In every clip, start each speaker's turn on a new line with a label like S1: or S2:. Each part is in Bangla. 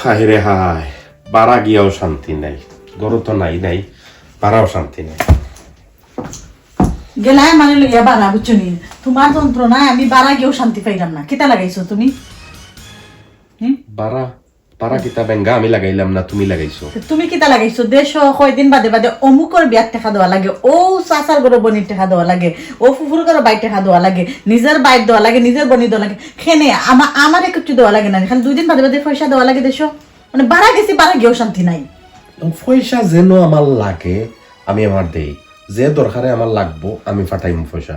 S1: হায় রে হায়, বাড়া গিয়াও শান্তি নাই, গরু তো নাই নাই, বাড়াও শান্তি নাই।
S2: গেলাই মানে লইয়া বাড়া বুঝছো নি, তোমার যন্ত্রণায় আমি বাড়া গিয়েও শান্তি পাইলাম না। কেটা লাগাইছো তুমি?
S1: বাড়া বাড়া কিতা বেঙ্গা আমি লাগাইলাম না, তুমি লাগাইছো।
S2: তুমি কিতা লাগাইছো? দেশ কয়দিন বাদে বাদে অমুকর বিয়ার টেকা দেওয়া লাগে, ও চাচার গরো বনির টেকা দেওয়া লাগে, ও ফুফুর গরো বাই টেকা দেওয়া লাগে, নিজের বাইর দেওয়া লাগে, নিজের বনি দেওয়া লাগে। খেনে আমার একটু দেওয়া লাগে না, খালি 2 দিন বাদে বাদে পয়সা দেওয়া লাগে। দেশ মানে বাড়া গেছি, বাড়া গিয়েও শান্তি নাই।
S1: পয়সা যেন আমার লাগে আমি আমার দেই, যে দরকারে আমার লাগবো আমি ফাটাইম পয়সা।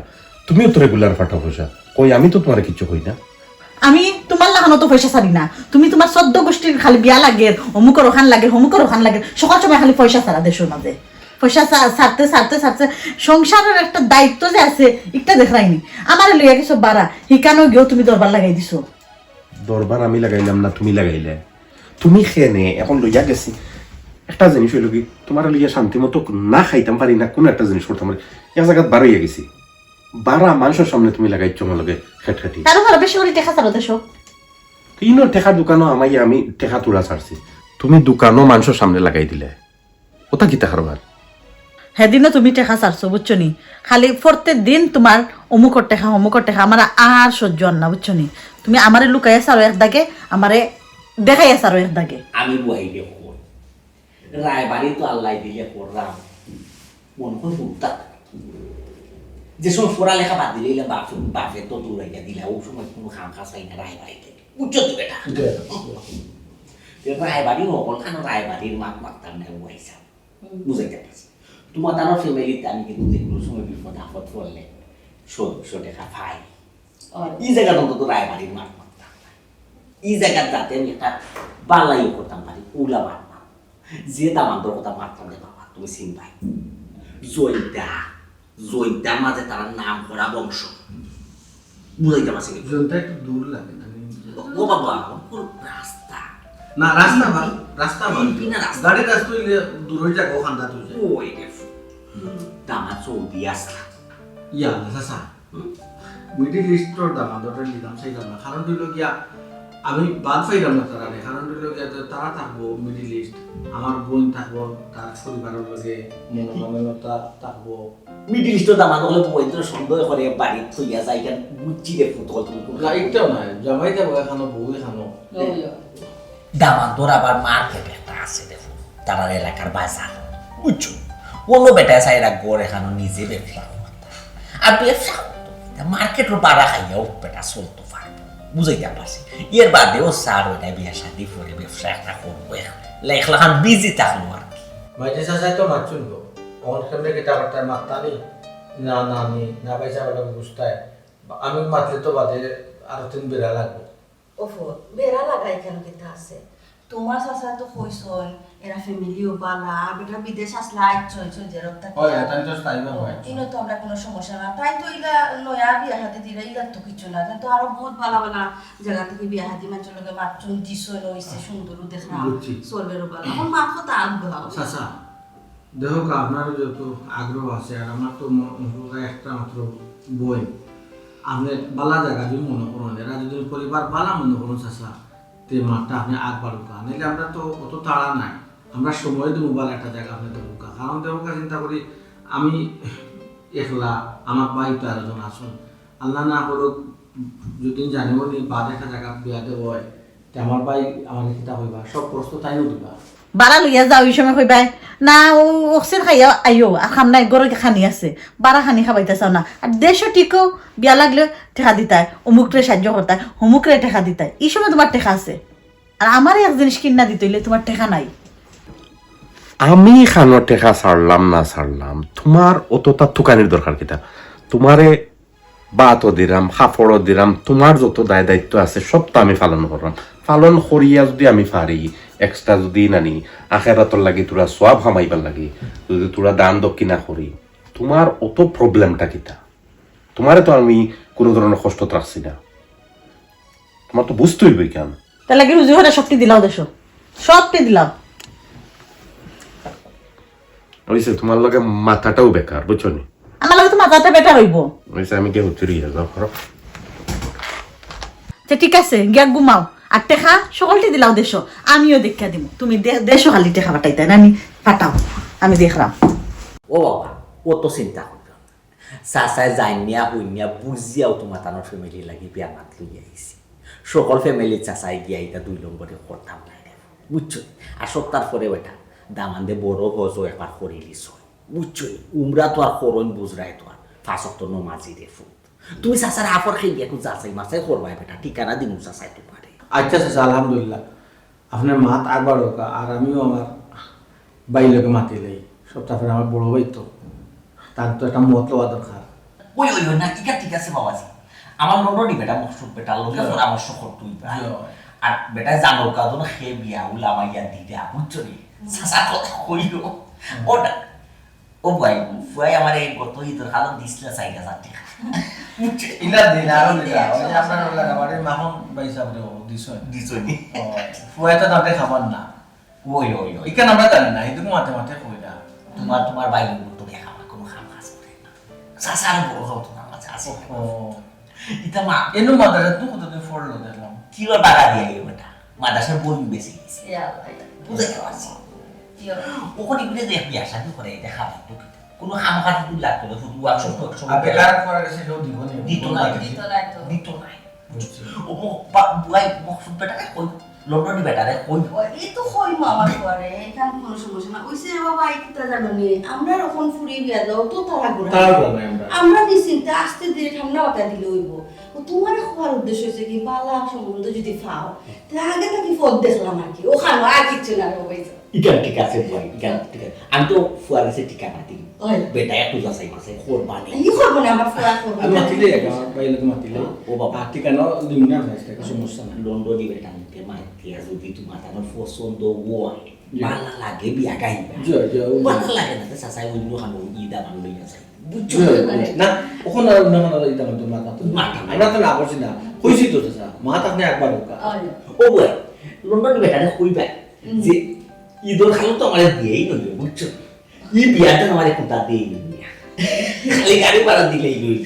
S1: তুমিও তো রেগুলার ফাটাও পয়সা, কই আমি তো তোমার কিছু কই না।
S2: আমি তোমার লাগানো তো পয়সা ছাড়ি না, তুমি তোমার 14 গোষ্ঠীর খালি বিয়া লাগে, অমুকর ওখান লাগে, অমুকর ওখান লাগে, সকাল সময় খালি পয়সা ছাড়া দেশের মাঝে। পয়সা ছাড়তে ছাড়তে ছাড়তে সংসারের একটা দায়িত্ব যে আছে একটা দেখাইনি। আমার লইয়া কিছু বাড়া হিকানো গিয়েও তুমি দরবার লাগাই দিছো।
S1: দরবার আমি লাগাইলাম না, তুমি লাগাইলে। তুমি খেনে এখন লইয়া গেছি একটা জিনিস হইল কি, তোমার লইয়া শান্তি মতো না খাইতাম পারি না, কোন একটা জিনিস করতাম পারি, এক জায়গাত বাড়াইয়া গেছি। বাড়া মানুষের সামনে তুমি লাগাইছ আমার লগে খেটখাটি।
S2: তারও ভালো বেশি করে টেকা ছাড়ো দেশো।
S1: কিনো টেকা দোকানও আমাই আমি টেকা তোরা ছাড়ছি, তুমি দোকানও মানুষের সামনে লাগাই দিলে, ওটা কি টাকার?
S2: সেদিনও তুমি টেকা ছাড়ছো বুঝছো নি, খালি প্রত্যেক দিন তোমার অমুকর টেকা আমার আর সহ্য আর না বুঝছো নি। তুমি আমারে লুকাইয়া ছাড়ো এক দাগে, আমারে দেখাইয়া ছাড়ো এক দাগে।
S3: আমি বহাইলে কর রায়বাড়ি তো আল্লাহ দিলে করলাম মন করে উঠতা যে সময় পড়ালেখা বাদ দিলে বাপে তো দূরাইয়া দিলা, ও সময় কোনো খাম খা চাই না রায়বাড়িতে বুঝছো তো বেটা। রায়বাড়ি হকল খানো রায়বাড়ির মাত মারতাম না বহাইছা, বুঝাইতে পারছি। তোমার তার ফ্যামিলিতে আমি কিন্তু যেগুলো সময় বিপদ আপদ পড়লে 100 টাকা পাই, এই জায়গাটা অন্তত রায়বাড়ির মাত মারতাম না। এই জায়গার যাতে আমি একটা বাংলাইও করতাম পারি, উলা মারতাম, যে দামান্তর কথা মারতাম রে বাবা তুমি চিন পাই। জয়িতার মাঝে তার নাম করা বংশ, বুঝাইতে পারছি।
S4: জয়িতা একটু দূর লাগে না
S3: ও বাবা রাস্তা
S4: না, রাস্তা ভালো, রাস্তা ভালো,
S3: বিনা রাস্তা।
S4: গাড়ি রাস্তা হইলে দূর হয়ে যাক, ওখান দা তুই
S3: ওই দেখো দামা চৌদি আসলা
S4: ইয়া সাসা মিডিল ইস্টর দামাদরের নিলাম চাইলাম না, কারণ হইল গিয়া আমি বাদ পাইলাম না তারা, কারণ হইল গিয়া তারা থাকবো মিডিল ইস্ট, আমার বোন থাকবো, তার পরিবারের লগে মনোমানবতা থাকবো।
S3: মিডিল ইস্টের দামা হলে বইতে সন্দেহ করে বাড়ি থইয়া যায় কেন বুঝছি রে ফুটবল তুমি
S4: না একটাও নাই, জামাই যাবো এখানো, বউ এখানো।
S3: দামান্তর আবার মার্কেট একটা আছে দেখো, তারা এলাকার বাজার বুঝছো, কোনো বেটা চাইরা গড় এখানো নিজে ব্যবসা করতা, আর ব্যবসা মার্কেটের বাড়া খাইয়াও বেটা চলতে পারবো, বুঝাইতে পারছি। এর বাদেও স্যার ওইটা বিয়া শাদি করে ব্যবসা একটা করবো, লেখলাখান বিজি থাকলো আর কি।
S4: মাইতে চাচাই তো মারছুন গো, অন কেমনে কেটা বার্তায় মারতানি না, না আমি না পয়সা বলে বুঝতায়, আমি মারলে তো বাদে আরো 3 বেড়া লাগবে।
S5: ওফো বেড়া লাগাই কেন কেতা আছে, তোমার চাচা তো কইছই এরা ফ্যামিলিও বালা, আর বেটা বিদেশ আসলে আইছই যে রক্তা
S4: হয় এটা তো স্থায়ীভাবে হয়,
S5: ইনো তো আমরা কোনো সমস্যা না, তাই তো ইলা লয়া বিয়া হাতে দিরা ইলা তো কিছু না, কিন্তু আরো বহুত বালা বালা জায়গা থেকে বিয়া হাতে মানুষের লগে মাত্রুন দিছই লইছে, সুন্দরও দেখলাম, চলবেরও বালা। এখন মা কথা আনবা
S4: চাচা দেখো আপনার যত আগ্রহ আছে, আর আমার তো একটা মাত্র বই, আপনি বালা জায়গা যদি মনে করুন, এরা যদি পরিবার বালা মনে করুন চাচা, তে মাঠটা আপনি আগবাড়ুকা, নাহলে আমরা তো অত তাড়া নাই, আমরা সময় দেবো বালা একটা জায়গা আপনি দেবুকা, কারণ দেবুকা চিন্তা করি আমি একলা, আমার ভাই তো আরেকজন আসুন, আল্লাহ না করুক যদি জানিব নি বাদ একটা জায়গা বিয়া দেব হয়, তে আমার ভাই আমার কিতা হইবা, সব প্রশ্ন তাইও দিবা।
S2: বাড়া লইয়া যাও এই সময় কইবাই না, ও অক্সির খাইয়া আইও খাম নাই, গরু খানি আছে, বাড়া খানি খাবাইতে চাও না। আর দেশও ঠিকও বিয়া লাগলে টেকা দিতাই, অমুকরে সাহায্য করতাই, অমুকরে টেকা দিতাই, এই সময় তোমার টেকা আছে। আর আমার এক জিনিস কিনা দিতে হইলে তোমার টেকা নাই।
S1: আমি খানো টেকা ছাড়লাম না ছাড়লাম, তোমার অতটা থুকানির দরকার কিতা? তোমারে বাতও দিলাম, হাফড়ও দিলাম, তোমার যত দায় দায়িত্ব আছে সব তো আমি পালন করলাম। পালন করিয়া যদি আমি পারি, এক্সট্রা যদি নানি আখেরাতর লাগি তোরা সব হামাইবার লাগি, যদি তোরা দান দক্ষিণা করি, তোমার অত প্রবলেমটা কিতা? তোমারে তো আমি কোনো ধরনের কষ্ট রাখছি না, তোমার তো বুঝতে হইবই কেন।
S2: তাহলে কি রুজি হলে সবটি দিলাও দেশো, সবটি দিলাম।
S1: হইছে তোমার লগে মাথাটাও বেকার, বুঝছো নি?
S2: আমার লগে তো মাথাটা বেটার হইব।
S1: হইছে আমি কে হচ্ছি যাও করো।
S2: ঠিক আছে গিয়া ঘুমাও, আর টেকা সকলটি দিলাও দেশো আমিও দেখা দিব তুমি দেশো খালি টেকা পাঠাইতে নানি পাঠাও আমি দেখলাম
S3: ও বাবা ও তো চিন্তা করবে চাচাই জানিয়া হইনিয়া বুঝিয়াও তোমার তানোর ফ্যামিলি লাগি বিয়া মাত লইয়া আইছি সকল ফ্যামিলি চাচাই গিয়া এটা 2 নম্বরে করতাম না বুঝছো আর সপ্তাহ পরে ওটা দামান দে বড় হজ একবার করিলিস বুঝছো উমরা তো আর করন বুঝরাই তো আর ফাঁসক তো নমাজি রে ফুট তুমি চাচার হাফর খেয়ে গিয়া যাচাই মাছাই করবাই বেটা ঠিকানা দিমু চাচাই তোমারে
S4: আচ্ছা চাচা আলহামদুলিল্লাহ আপনার মাত একবার হোক আর আমিও আমার বাইলোকে মাতিলেই সপ্তাহ পরে আমার বড় ভাই তো তার তো একটা মত লওয়া দরকার
S3: ওই ওই ওই না ঠিক আছে বাবাজি আমার লন্ডনই বেটা মকসুদ বেটার লগে পরামর্শ করতুই আর বেটা জানো কাদো না হে বিয়া উলা মাইয়া দিদা বুঝছো নি সাসা কথা কইলো ওটা ও ভাই আমার এই গত ঈদের হালত দিছিল 4000 টাকা
S4: ইলা দিন আরো দিলা ওই যে আপনার ওলা আমারে মাহন ভাই সাহেব দিছো
S3: নি
S4: ফুয়াটা তাতে খাবার না
S3: ওই ওই ওই
S4: ইকান আমরা জানি না এদিকে মাথে মাথে কইরা
S3: তোমার ভাই তো দেখা কোনো খাম কাজ করে না সাসার বড় হতো না মাঝে আছে
S4: ও
S3: ইতা মা
S4: এনু মাদারে তো কতদিন ফড়লো দেখলাম
S3: কি ওর টাকা দিয়ে বেটা মাদাসের বই বেশি গেছে বুঝতে পারছি ওখানে গিয়ে যে বিয়া শাদি করে দেখা তো কোনো খামখাটি তুই লাগতো না শুধু আর সব
S4: আপনি কার করা গেছে সেও দিব না
S3: দিত না ও বুয়াই মকসুদ বেটা কই লন্ডনি বেটা রে কই
S5: এই তো হই মামা করে এখান কোনো সমস্যা না ওইসে বাবা আইতা জানো নি আমরা রকম ফুরি বিয়া দাও তো তারা ঘোরা আমরা নিশ্চিন্তে আস্তে ধীরে ঠান্ডা মাথা দিলে হইব ও তোমার হওয়ার উদ্দেশ্য হচ্ছে কি বালা সম্বন্ধ যদি পাও তাহলে আগে থাকি ফদ দেখলাম আর কি ওখানে আর কিছু না হইছে
S3: ইকান ঠিক আছে বুয়াই ইকান ঠিক আছে আমি তো ফুয়ার কাছে ঠিকানা দিই বেটা একটু যাচাই মাসে কোরবানি
S5: ই করব না আমার ফুয়া করব
S4: আমি মাতিলে আমার বাইলোকে মাতিলে
S3: ও বাবা
S4: ঠিকানা দিন না ভাইস্তা সমস্যা না
S3: লন্ডনি বেটা মুখে মাইতিয়া যদি তোমার তার পছন্দ হয় ভালো লাগে বিয়া গাইবা ভালো লাগে না তো সাসাই অন্য খানো ঈদা মান লইয়া যায় বুঝছো
S4: না ওখানে আর না না ইদা মত মাতা তো আমরা তো না করছি না কইছি তো চাচা মাত আপনি একবার হোক
S3: ও বই লন্ডন বেটারে কইবা যে ঈদর খালো তো আমারে দিয়েই নইল বুঝছো ই বিয়াটা আমারে কোথা দেই খালি গাড়ি ভাড়া দিলেই লইব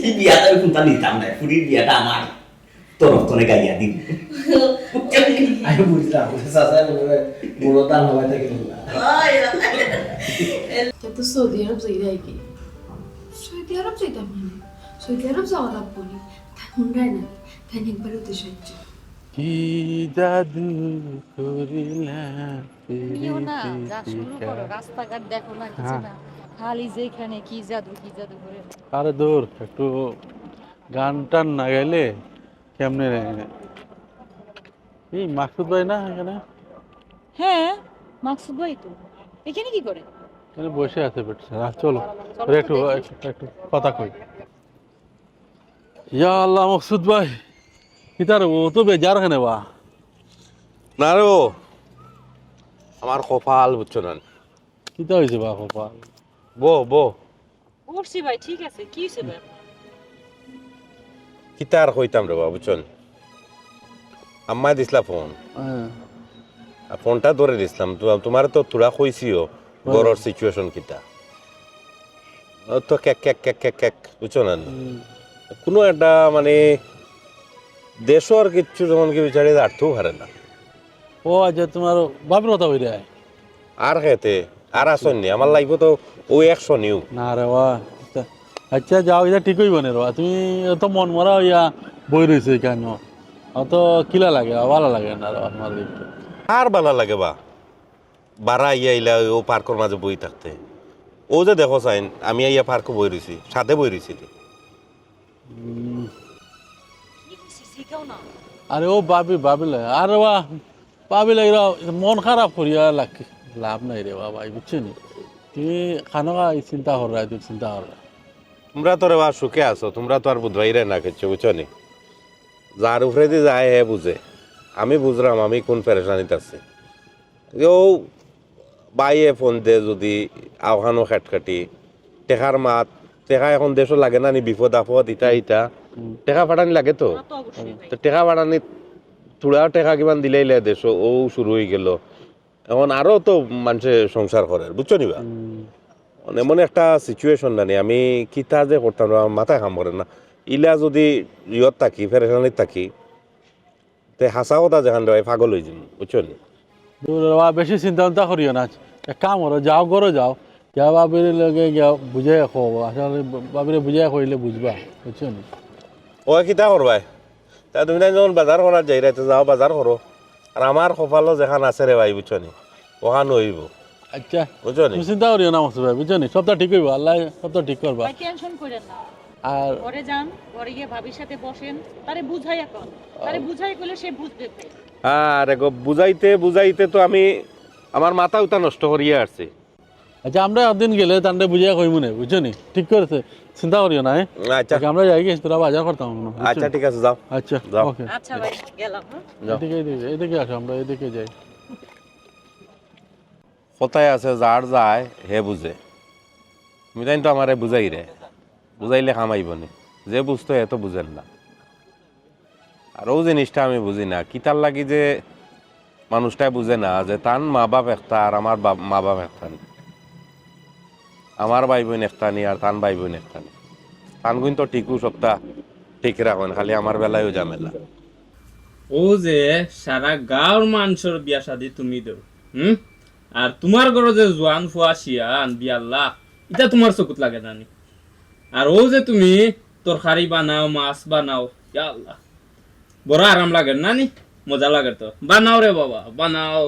S3: ই বিয়াটা কোথা দিতাম না পুরি বিয়াটা আমার তরফ তনে গাইয়া দিন
S4: আমি বুঝলাম চাচা বলে বড় দান হওয়াই থাকে না
S6: তো সৌদি আরব যাই কি সৌদি আরব যাইতাম মানে সৌদি আরব যাওয়া লাগবো নি থাকুন রায় না তাই একবার উদ্দেশ্য হচ্ছে
S7: কি জাদু করিলাম
S8: তুমিও না যা শুরু করো রাস্তাঘাট দেখো না কিছু না খালি যেখানে কি জাদু করে
S7: আরে দূর একটু গান টান না গাইলে কেমনে এই মাকসুদ ভাই না এখানে
S8: হ্যাঁ মাকসুদ ভাই তো এখানে কি করে
S7: এখানে বসে আছে বেটা চলো ওরে একটু একটু কথা কই ইয়া আল্লাহ মাকসুদ ভাই কিতার ও তো বেজার কেন বা
S1: না রে ও আমার কপাল বুঝছো না
S7: কিতা হয়েছে বা কপাল
S1: বো
S8: উঠছি ভাই ঠিক আছে কি হয়েছে ভাই
S1: কিতার কইতাম রে বা বুঝছন আম্মা দিছলা ফোন আর ফোনটা ধরে দিছিলাম তোমার তো তোরা কইছিও গরর সিচুয়েশন কিতা ও তো কেক বুঝছো না কোনো একটা মানে দেশর কিচ্ছু যেমন কি বিচারে আর্থও হারে না
S7: ও আচ্ছা তোমার বাপের কথা হই রে
S1: আর খেতে আর আসনি আমার লাগবে তো ও 100 নিউ
S7: না রে বা আচ্ছা যাও এটা ঠিক হইব না রে তুমি তো মন মরা হইয়া বই রয়েছে কেন অত কিলা লাগে ভালো লাগে না রে আমার দেখতে
S1: আর ভালো লাগে বা বারা ইয়া ও পার্কের মাঝে বই থাকতে ও যে দেখো চাইন আমি ইয়া পার্কে বই রয়েছি সাথে বই রয়েছি
S7: আরে ও ভাবিলে আরে বা ভাবিলে মন খারাপ করিয়া লাভ নাই রে বা ভাই বুঝছো নি তুমি খানোয়া চিন্তা করা তুই চিন্তা করা
S1: তোমরা তো রে বা সুখে আছো তোমরা তো আর বুধবাইরে না খেছো বুঝছো নি যার উপরে দিয়ে যায় হে বুঝে আমি বুঝলাম আমি কোন পেরেশানিতে আছি ও বাইয়ে ফোন দে যদি আওহানো খেটখাটি টেকার মাত টেকা এখন দেশও লাগে না নি বিপদ আপদ ইটা টেকা ফাটানি লাগে তো টেকা ফাটানি থোড়াও টেকা কিমান দিলেইলে দেশ ও শুরু হয়ে গেল এখন আরো তো মানুষে সংসার করে বুঝছো নিবা এমন একটা সিচুয়েশন জানি আমি কিতা যে করতাম মাথায় কাম করে না ইলা যদি ইয়ত থাকি ফেরেশানিত থাকি তে হাসা কথা যেখান ভাই পাগল হয়ে যাবো বুঝছো নি?
S7: বাবা বেশি চিন্তা চিন্তা করিও না, এক কাম করো, যাও ঘরে যাও, যা বাবির লগে গিয়া বুঝাই খাও, আসলে বাবিরে বুঝাই কইলে বুঝবা, বুঝছো নি?
S1: ও কিতা করবাই তা তুমি না যখন বাজার করার যাই রাইতে যাও বাজার করো, আর আমার কপালও যেখান আছে রে ভাই বুঝছো নি, ওখান হইব
S7: আচ্ছা
S1: বুঝছো নি?
S7: তুমি চিন্তা করিও না মাসুদ ভাই, বুঝছো নি? সবটা ঠিক হইব, আল্লাহ সবটা ঠিক করবা।
S8: ভাই টেনশন করেন না,
S7: আর
S8: ঘরে যান, ঘরে গিয়ে ভাবির সাথে বসেন, তারে বুঝাই এখন, তারে বুঝাই করলে সে বুঝবে।
S1: আরে গো বুঝাইতে বুঝাইতে তো আমি আমার মাথা উতা নষ্ট করিয়া আসছি।
S7: আচ্ছা আমরা একদিন গেলে তান্ডে বুঝিয়া কইমু না, বুঝছো নি? ঠিক করেছে, চিন্তা করিও না।
S1: আচ্ছা
S7: আমরা যাই গেছি, তোরা বাজার করতাম না।
S1: আচ্ছা ঠিক আছে যাও।
S7: আচ্ছা
S1: যাও।
S7: ওকে,
S8: আচ্ছা ভাই গেলাম।
S1: যাও।
S7: এদিকে আসো, আমরা এদিকে যাই।
S1: কোথায় আছে যার যায় হে বুঝে, তুমি তাই তো আমারে বুঝাই রে, বুঝাইলে খামাইব নি, যে বুঝতো হে তো বুঝেন না। আর ও জিনিসটা আমি বুঝি না, কিতার লাগি যে মানুষটাই বুঝে না যে তার মা বাপ একটা আর আমার মা বাপ একটা নি, আমার ভাই বোন একটা নি আর তান ভাই বোন একটা নি, তান গুণ তো ঠিকও সপ্তাহ ঠিক রাখেন, খালি আমার বেলায়ও ঝামেলা।
S9: ও যে সারা গাঁওর মানুষের বিয়া শাদি তুমি দেও, আর তোমার ঘরে যে জোয়ান ফুয়া শিয়ান বিয়াল্লাহ, এটা তোমার চকুত লাগে নানি। আর ও যে তুমি তরকারি বানাও, মাছ বানাও, ইয়া আল্লাহ, বড় আরাম লাগে নানি, মজা লাগে তো। বানাও রে বাবা বানাও।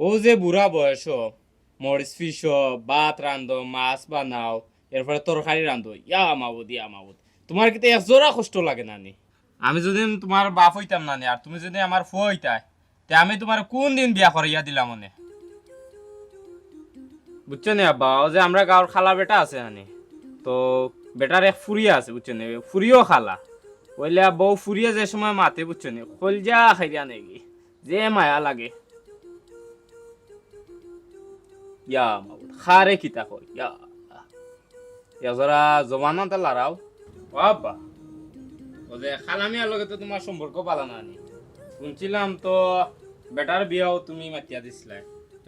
S9: ও যে বুড়া বয়স, মরিচ ফিস, ভাত রান্ধো, মাছ বানাও, এরপরে তরকারি রান্ধো, ইয়া মাবুদ ইয়া মাবুদ, তোমার কিন্তু এক জোড়া কষ্ট লাগে নানি। আমি যদি তোমার বাপ হইতাম নানি, আর তুমি যদি আমার ফুয়া হইতাই, তে আমি তোমার কোন দিন বিয়া করাইয়া দিলাম মনে, বুঝছো নি আব্বা? ও যে আমরা গাঁৱৰ খালা বেটা আছে নানি, তো বেটার এক ফুরিয়া আছে, বুঝছো নি? ফুরিও খালা ওইলে বউ ফুরিয়ে যে সময় মাতে, বুঝছো নি, কলজা খাইয়া নেগি, যে মায়া লাগে। ইয়া মাবুদ খারে কিতা কই, ইয়া জরা জমানাতে লারাও। ও আব্বা, ও যে খালামিয়ার লগে তো তোমার সম্পর্ক পালা নানি, শুনছিলাম তো বেটার বিয়াও তুমি মাতিয়া দিছিলা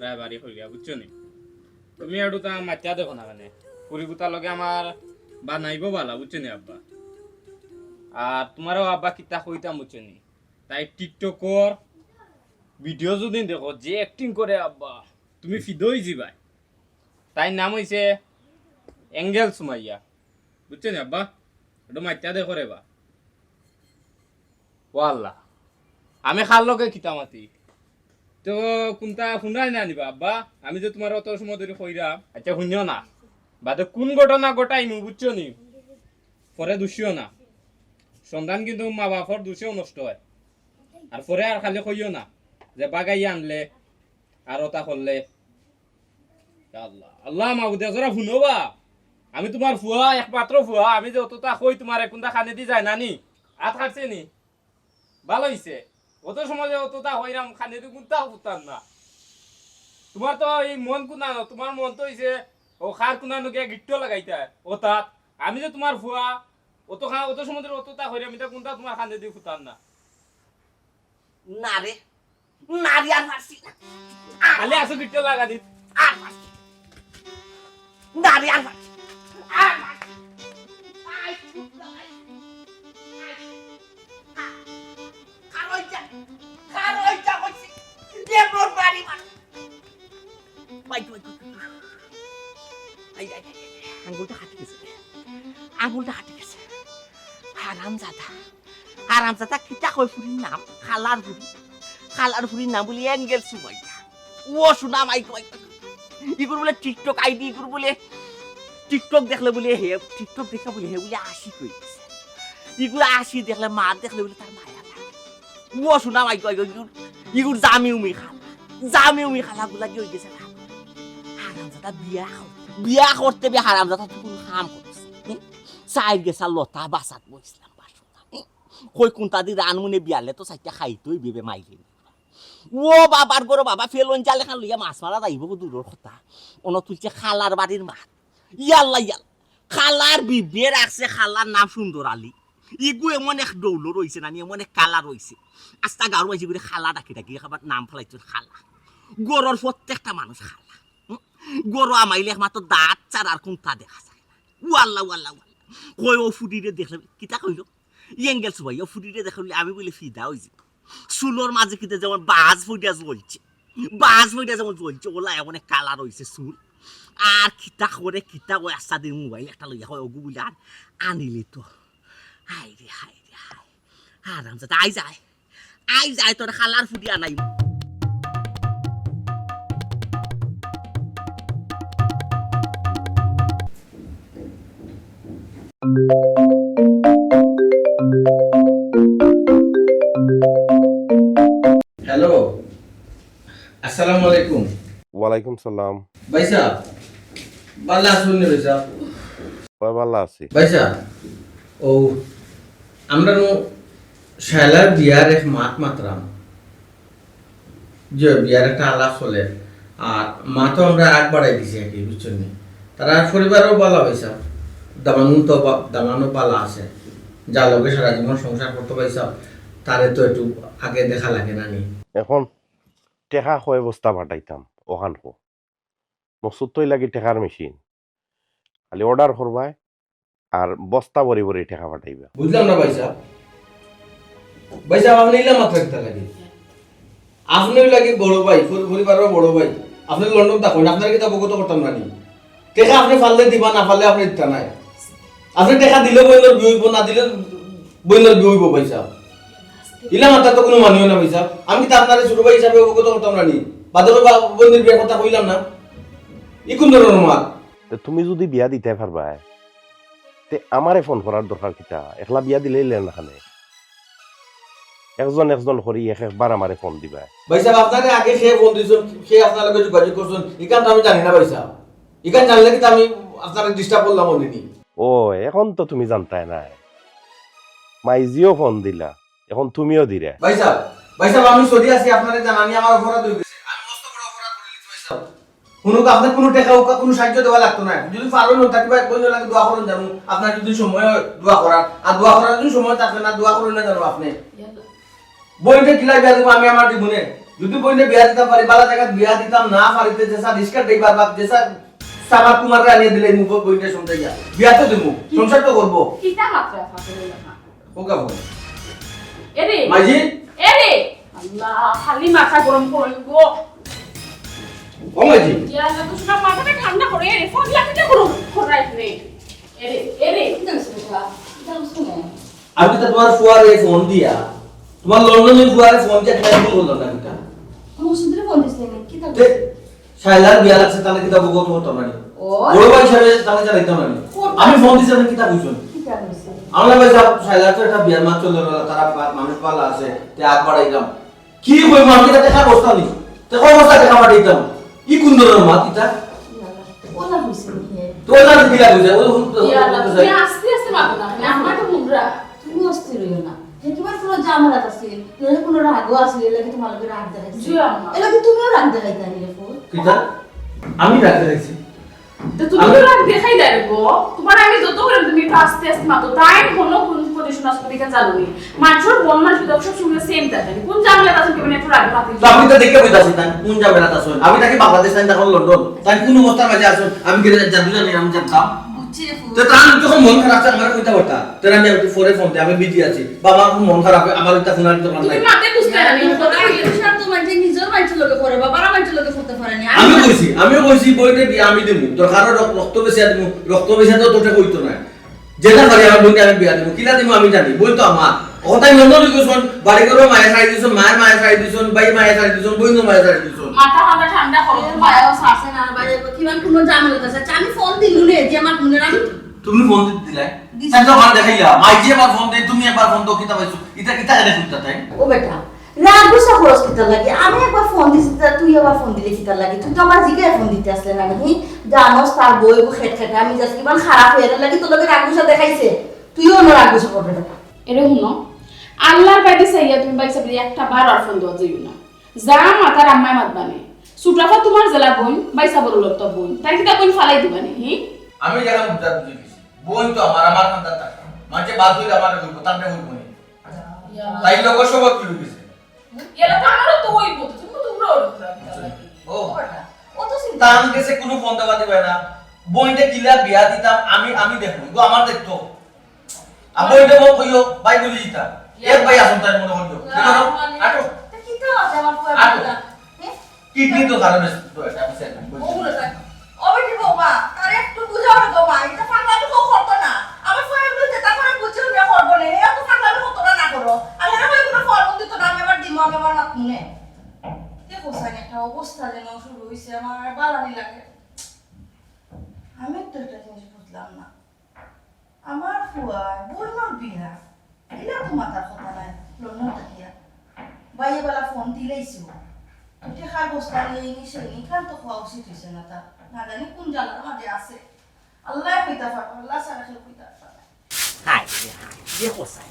S9: রায়বাড়ি হইয়া, বুঝছো নি? তুমি একটু তা মাতিয়া দেখো না, মানে পুরিগুতার লগে আমার বা নাইব বালা, বুঝছো নি আব্বা? আর তোমারও আব্বা কিতা কইতাম, বুঝছো নি? তাই টিকটকর ভিডিও যদি দেখো যে অ্যাক্টিং করে আব্বা, তুমি ফিদই যাবাই। তাই নাম হইছে এঙ্গেল সুমাইয়া, বুঝছো নি আব্বা? একটু মাতিয়া দেখো রে বা। ও আল্লাহ, আমি খার লগে কিতা মাতি তো কোনটা শুনাই না নিবা আব্বা? আমি যে তোমার অত সময় ধরে কইরাম, আচ্ছা শুনিও না, বাদে কোন ঘটনা ঘটাইনু, বুঝছো নি? পরে দোষিও না, সন্তান কিন্তু মা বাপর দোষেও নষ্ট হয়। আর পরে আর খালি কইও না যে বাগাই আনলে আর ওটা করলে। আল্লাহ আল্লাহ মাবুদে জরা শুনোবা, আমি তোমার ফুয়া, একমাত্র ফুয়া, আমি যে অতটা কই তোমার কোনটা খানে দি যায় নানি, হাত কাটছে নি? ভালো হইছে, অত সময় অতটা হইরাম খানে দি কোনটা উঠতাম না। তোমার তো এই মন কুনানো, তোমার মন তো হইছে ও খার কুনানো গিয়া গিট্টো লাগাইতা ও তাত। আমি যে তোমার ফুয়া, অত সময় অতটা হইরাম, এটা কোনটা তোমার খানে দি ফুটান না।
S3: না রে, না রে, আর পারছি না,
S9: খালি আসো গিট্টো লাগা দিত,
S3: আর পারছি না রে, আর পারছি, আর পারছি। আই, খারইটা কইছি, দেবর বাড়ি মানে। আঙ্গুলটা হাঁটে গেছে, আঙ্গুলটা হাঁটে গেছে। হারামজাদা কিতা কই ফুরির নাম? খালার ফুরি, খালার ফুরির নাম বলি এঙ্গেল সুমাইয়া। ও শোনা মাই কই, ইগুর বলে টিকটক আইডি, ইগুর বলে টিকটক দেখলে বলে হে, টিকটক দেখা বলে হে বলে আশি কই গেছে। ইগুলো আশি দেখলে মা দেখলে বলে তার মায়া লাগে। ও শোনা মাই কই, ইগুর জামি উমি খালা গুলা কি হয়ে গেছে না? হারামজাদা বিয়া করতে বে হারামজাদা কোন কাম করছে? চাই গেছা লতা বাসাত বইছিলাম বাসু, কই কোনটা দি রানমুনে বিয়ালে তো চাইটা খাইতই বেবে মাইলি। ও বাবার গরো বাবা ফেলন জালে খান লইয়া মাছ মারা যাইব দূরের কথা, অন তুলছে খালার বাড়ির মাছ। ইয়াল্লা ইয়াল, খালার বিবে রাখছে, খালার নাম সুন্দর আলী। ইগু এমন এক দৌল রয়েছে না, এমন এক কালা রয়েছে, আস্তা গাড়ু আইসি করে খালা ডাকি ডাকি খাবার নাম ফেলাইছে খালা। গরর প্রত্যেকটা মানুষ খালা, গরু আমাইলে একমাত্র দাঁত চার আর কোনটা দেখা যায় না। ওয়াল্লা ওয়াল্লা ওয়াল্লা, কই ও ফুটিরে দেখলে কিতা কইল এঙ্গেল সুবাই, ও ফুটিরে দেখলে আমি বলে ফিদা হইছি। চুলোর মাঝে কিতে যেমন বাজ ফুটিয়া জ্বলছে, বাজ ফুটিয়া যেমন জ্বলছে, ওলা এমন কালার হয়েছে চুল। আর খিতা করে আচ্ছা দিন মোবাইল একটা লইয়া হয় ওগু বলে আর আনিলি তো। হাই রে আরাম যাতে আই যায় তোর খালার ফুটিয়া নাই।
S4: হ্যালো, আসসালামু আলাইকুম।
S1: ওয়ালাইকুম সালাম।
S4: ভাই সাহেব, ভালো আছেন ভাই সাহেব?
S1: ভালো আছি।
S4: ভাই সাহেব, ও আমরা শায়লার বিয়ার এক মাতরাম, যে বিয়ার একটা আলাপ চলে, আর মা তো আমরা আগ বাড়াই দিছি আর কি, বুঝছেন নি? তারা পরিবারও ভালো হয়েছে, দামানো পালা আছে, যা লোকে সারা জীবন সংসার করতে পাইছে, তারে তো একটু আগে দেখা লাগে না নি?
S1: এখন টেকা কয় বস্তা পাঠাইতাম ওখান কো মকসুদ তৈ লাগি টেকার মেশিন, খালি অর্ডার করবাই আর বস্তা ভরি ভরি টেকা পাঠাইবা।
S4: বুঝলাম না ভাই সাহেব। ভাই সাহেব, আপনি ইলা মাত্র একটা লাগে, আপনিও লাগে বড় ভাই, পরিবারের বড় ভাই, আপনি লন্ডন থাকুন, আপনার কি তা অবগত করতাম না নি? টেকা আপনি ফাললে দিবা, না ফাললে আপনি দিতা নাই। আপনি টেকা দিলে বইলের বিয়ে হইব, না দিলে বইলের বিয়ে হইব। ভাই সাহেব, ইলা মাত্রা তো কোনো মানিও না ভাই সাহেব। আমি তো আপনার ছোট ভাই হিসাবে অবগত করতাম না নি? বাদে বইনের বিয়ের কথা কইলাম না, ই কোন ধরনের মাল?
S1: তুমি যদি বিয়া দিতে পারবা তে আমারে ফোন করার দরকার কিতা? একলা বিয়া দিলেই লেন খানে, একজন করি একবার আমারে ফোন দিবা।
S4: ভাই সাহেব, আপনারে আগে সে ফোন দিয়েছেন, সে আপনার লগে যোগাযোগ করছেন, ইকান তো আমি জানি না ভাই সাহেব। ইকান জানলে কি আমি আপনার ডিস্টার্ব করলাম বলিনি?
S1: ও এখন তো তুমি জানতাই নাই, মাইজিও ফোন দিলা, এখন তুমিও দিলে।
S4: ভাই সাহেব, আমি সরি আছি, আপনারে জানানি আমার অপরাধ হয়ে গেছে, আমি মস্ত বড় অপরাধ করে লিখছি ভাই সাহেব। আপনার কোনো টাকা হোক, কোনো সাহায্য দেওয়া লাগতো না, যদি পারবেন থাকি ভাই বই লাগে দোয়া করুন জানো, আপনার যদি সময় হয় দোয়া করার, আর দোয়া করার যদি সময় থাকবে না, দোয়া করুন না জানো আপনি। বইটা কিলাই বিয়া দেবো আমি আমার জীবনে, যদি বইটা বিয়া দিতাম পারি, বালা জায়গা বিয়া দিতাম না পারিতে, যেসা রিস্কার দেইবার বাপ, যেসা সামার কুমারে আনিয়ে দিলে মুখ বইটা শুনতে গিয়া বিয়া তো দেবো, সংসার তো করবো।
S6: কিতা মাত্রা ফাঁকে না
S4: ওকা বল
S6: এরে
S4: মাইজি,
S6: এরে আল্লাহ খালি মাথা গরম করে গো।
S4: ও মাইজি,
S6: ইয়া না তো শুনা মাথাটা ঠান্ডা করে এরে ফোন লাগতে গরম করাই নে। এরে কিতা শুনা
S4: আমি তো তোমার ফুয়ারে ফোন দিয়া, তোমার লন্ডনের ফুয়ারে ফোন দিয়া টাইম বললাম না কিটা
S5: আমার সুন্দর ফোন দিছে না কি
S4: তে শায়লার বিয়া লাগছে, তাহলে কিতা বগত হতো না নি? বড় ভাই হিসাবে তাহলে জানাইতাম না নি? আমি ফোন দিছি না কিতা কইছন?
S5: কিতা কইছে
S4: আমরা ভাই সাহেব, শায়লার তো একটা বিয়ার মাছ চলে গেল, তারা মানুষ পালা আছে, তে আগ বাড়াইলাম, কি কইব আমি কিতা দেখা বস্তা নি, তে কোন বস্তা দেখা পাঠাইতাম, ই কোন ধরনের মাছ কিতা?
S5: ওলা হইছে কি
S4: তো না দিলা কইছে ও
S6: ইয়া না তুমি আস্তে আস্তে মাথা না আমার তো মুন্ডরা
S5: তুমি অস্থির হইও না, তোমার কোনো জামালাত আছে, এর কোনো রাগও আছে, এর লাগি তোমার লগে রাগ দেখাইছে,
S6: জি আম্মা।
S5: এর লাগি তুমিও রাগ দেখাইতা নি রে ফুল।
S4: কিতা আমি রাখতে রাখছি?
S6: তো তুমি তো রাগ দেখাই দেয় গো, তোমার আমি যত করে তুমি একটু আস্তে আস্তে মাতো তাই হলো কোন পজিশন আসলে দিকে চালুনি মানুষের মন মানুষ সব সঙ্গে সেম থাকে, কোন জামলা আছে কেমন একটু রাগ পাতি।
S4: তো আপনি তো দেখে বইতাছি তাই কোন জামেলা আছেন, আমি নাকি বাংলাদেশ তাই তখন লন্ডন, তাই কোন অবস্থার মাঝে আছেন, আমি কি জানি না, আমি জানতাম।
S5: বুঝছি রে ফুল।
S4: তো তার যখন মন খারাপ আছে আমার কইতা কথা, তার আমি একটু ফোরে ফোন দিই, আমি বিজি আছি, বাবা আমার মন খারাপ, আমার একটা ফোন আনতে পারলাম
S6: তুমি
S4: না।
S6: মাতে বুঝতে না আমি কথা বলি
S5: সব তো মানে নিজের মানুষের লগে করে, বাবার মানুষের লগে করতে পারে না।
S4: আমিও কইছি বইতে বিয়া আমি দেবো, তোর কারো রক্ত বেশি দেবো, রক্ত বেশি তো তোটা কইতো না, যেটা পারি আমার বইতে আমি বিয়া দেবো, কিলা দেবো আমি জানি, বই তো আমার কথাই লন্ডন গেছন, বাড়ি করে মায়ে ছাড়ি দিছন, মায়ের ছাড়ি দিছন, ভাই মায়ে ছাড়ি দিছন, বই তো মায়ে ছাড়ি দিছন।
S6: মাথা ঠান্ডা ঠান্ডা করো
S5: বায়ো সাসে না বাইরে কিমান কোনো জামালাত আছে, আমি ফোন দিলু রে যে আমার ফোনের আমি
S4: তুমি ফোন দিলাই তাই তো আমার দেখাইলা, মাই যে একবার ফোন দেই, তুমি একবার ফোন দাও, কিতা পাইছো এটা কিতা এনে কইতা তাই?
S5: ও বেটা রাগ গুসা খরচ কিতা লাগে, আমি একবার ফোন দিছি তা তুই আবার ফোন দিলে কিতা লাগে, তুই তো আমার জিগায় ফোন দিতে আসলে না নাকি জানোস তার বই খেট খেটে আমি জাস্ট কিমান খারাপ হয়ে লাগে, তোর লগে রাগ গুসা দেখাইছে, তুইও না রাগ গুসা করবে বেটা।
S6: এরে হুনো আল্লাহর বাইরে চাইয়া তুমি বাইসা বলি একটা বার আর ফোন দেওয়া যাইও না, যা মাতার আম্মায় মাত বানে সুটাফা তোমার জেলা বোন বাইসা বড় লোক তো বোন, তাই কি তা বোন ফালাই দিবানি? হি
S4: আমি যখন বুঝা বুঝি গেছি, বোন তো আমার কান্দা টাকা মাঝে বাদ হইলে আমার হইব, তারপরে হইব না, তাই লোক সব কি হইছে।
S6: এরা তো আমারও তো ওই বলতে তুমি তো উড়ো
S4: ও
S5: ও তো চিন্তা
S4: তান গেছে কোনো ফোন দেওয়া দিবে না, বইটা কিলা বিয়া দিতাম আমি দেখবো, গো আমার দেখতো, আর বইটা মো কইও ভাই বলি দিতা, এক ভাই আসুন তাই মনে হইলো
S5: কিতা আছে আমার ফুয়া বলা
S4: কিডনি তো কারণে তো এটা আছে
S5: ওগুলো থাক ওবেটি বাবা তার একটু বুঝাও না বাবা এটা পাগলামি কেউ করতো না আমার ফুয়া এগুলো যেটা করে বুঝেও না করবো না এত পাগলামি হতো না করো আর এরা ভাই কোনো ফল দিত না আমি আবার দিমো আমি আবার না শুনে কে কোসাই একটা অবস্থা যেন শুরু হইছে আমার বালানি লাগে আমি তো একটা জিনিস বুঝলাম না আমার ফুয়া বইমার বিয়া এটা তো মাথার কথা নাই লন্ডন থাকিয়া বাইয়ে বেলা ফোন দিলেইছি তুই খার বস্তা নিয়ে নিছে নিখান তো খাওয়া উচিত হয়েছে না তা না জানি কোন জ্বালার মাঝে আছে আল্লাহ কইতা পারবো আল্লাহ সারা খেয়ে কইতা পারবো
S3: হাই দেখো স্যার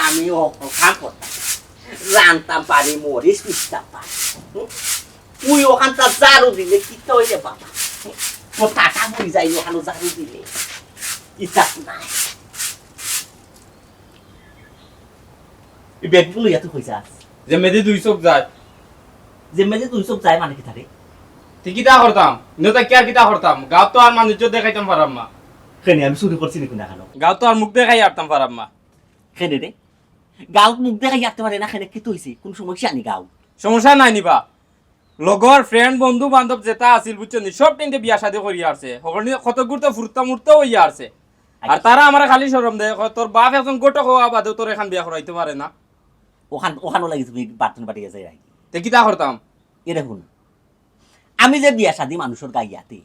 S3: আমি ওখান করতাম রান্তাম পারি মরিস পিসতাম পারি তুই ওখানটা জারু দিলে কি তো হইলে বাবা তোর টাকা বই যাই ওখানে জারু দিলে ইচ্ছা নাই এই ব্যাগগুলো এত হয়ে আছে
S9: যে মেদি 2 চোখ যায়
S3: যে মেজে তুই সব যায় মানে কি থাকে
S9: ঠিক কিতা করতাম নতা কি আর কিতা করতাম গাঁও তো আর মানুষ দেখাইতাম পারাম না
S3: কেন আমি চুরি করছি নাকি না কেন
S9: গাঁও তো আর মুখ দেখাই আরতাম পারাম না
S3: কেন রে গাও মুখ দেখা যাতে পারে না কেন কি তো হয়েছে কোন সমস্যা নি গাও
S9: সমস্যা নাই নিবা লগর ফ্রেন্ড বন্ধু বান্ধব যেটা আছিল বুঝছেন সব টিনতে বিয়া শাদী করি আসছে সকল কত গুরুত্ব ফুরতা মুরতা হইয়া আসছে আর তারা আমার খালি শরম দেয় তোর বাপ এখন গোটা হওয়া বাদে তোর এখন বিয়া করাইতে পারে না
S3: ওখানো লাগি তুমি বার্তন বাড়িয়ে যাই রাখি
S9: তে কিতা করতাম
S3: এ দেখুন আমি যে বিয়া শাদী মানুষের গাইয়াতে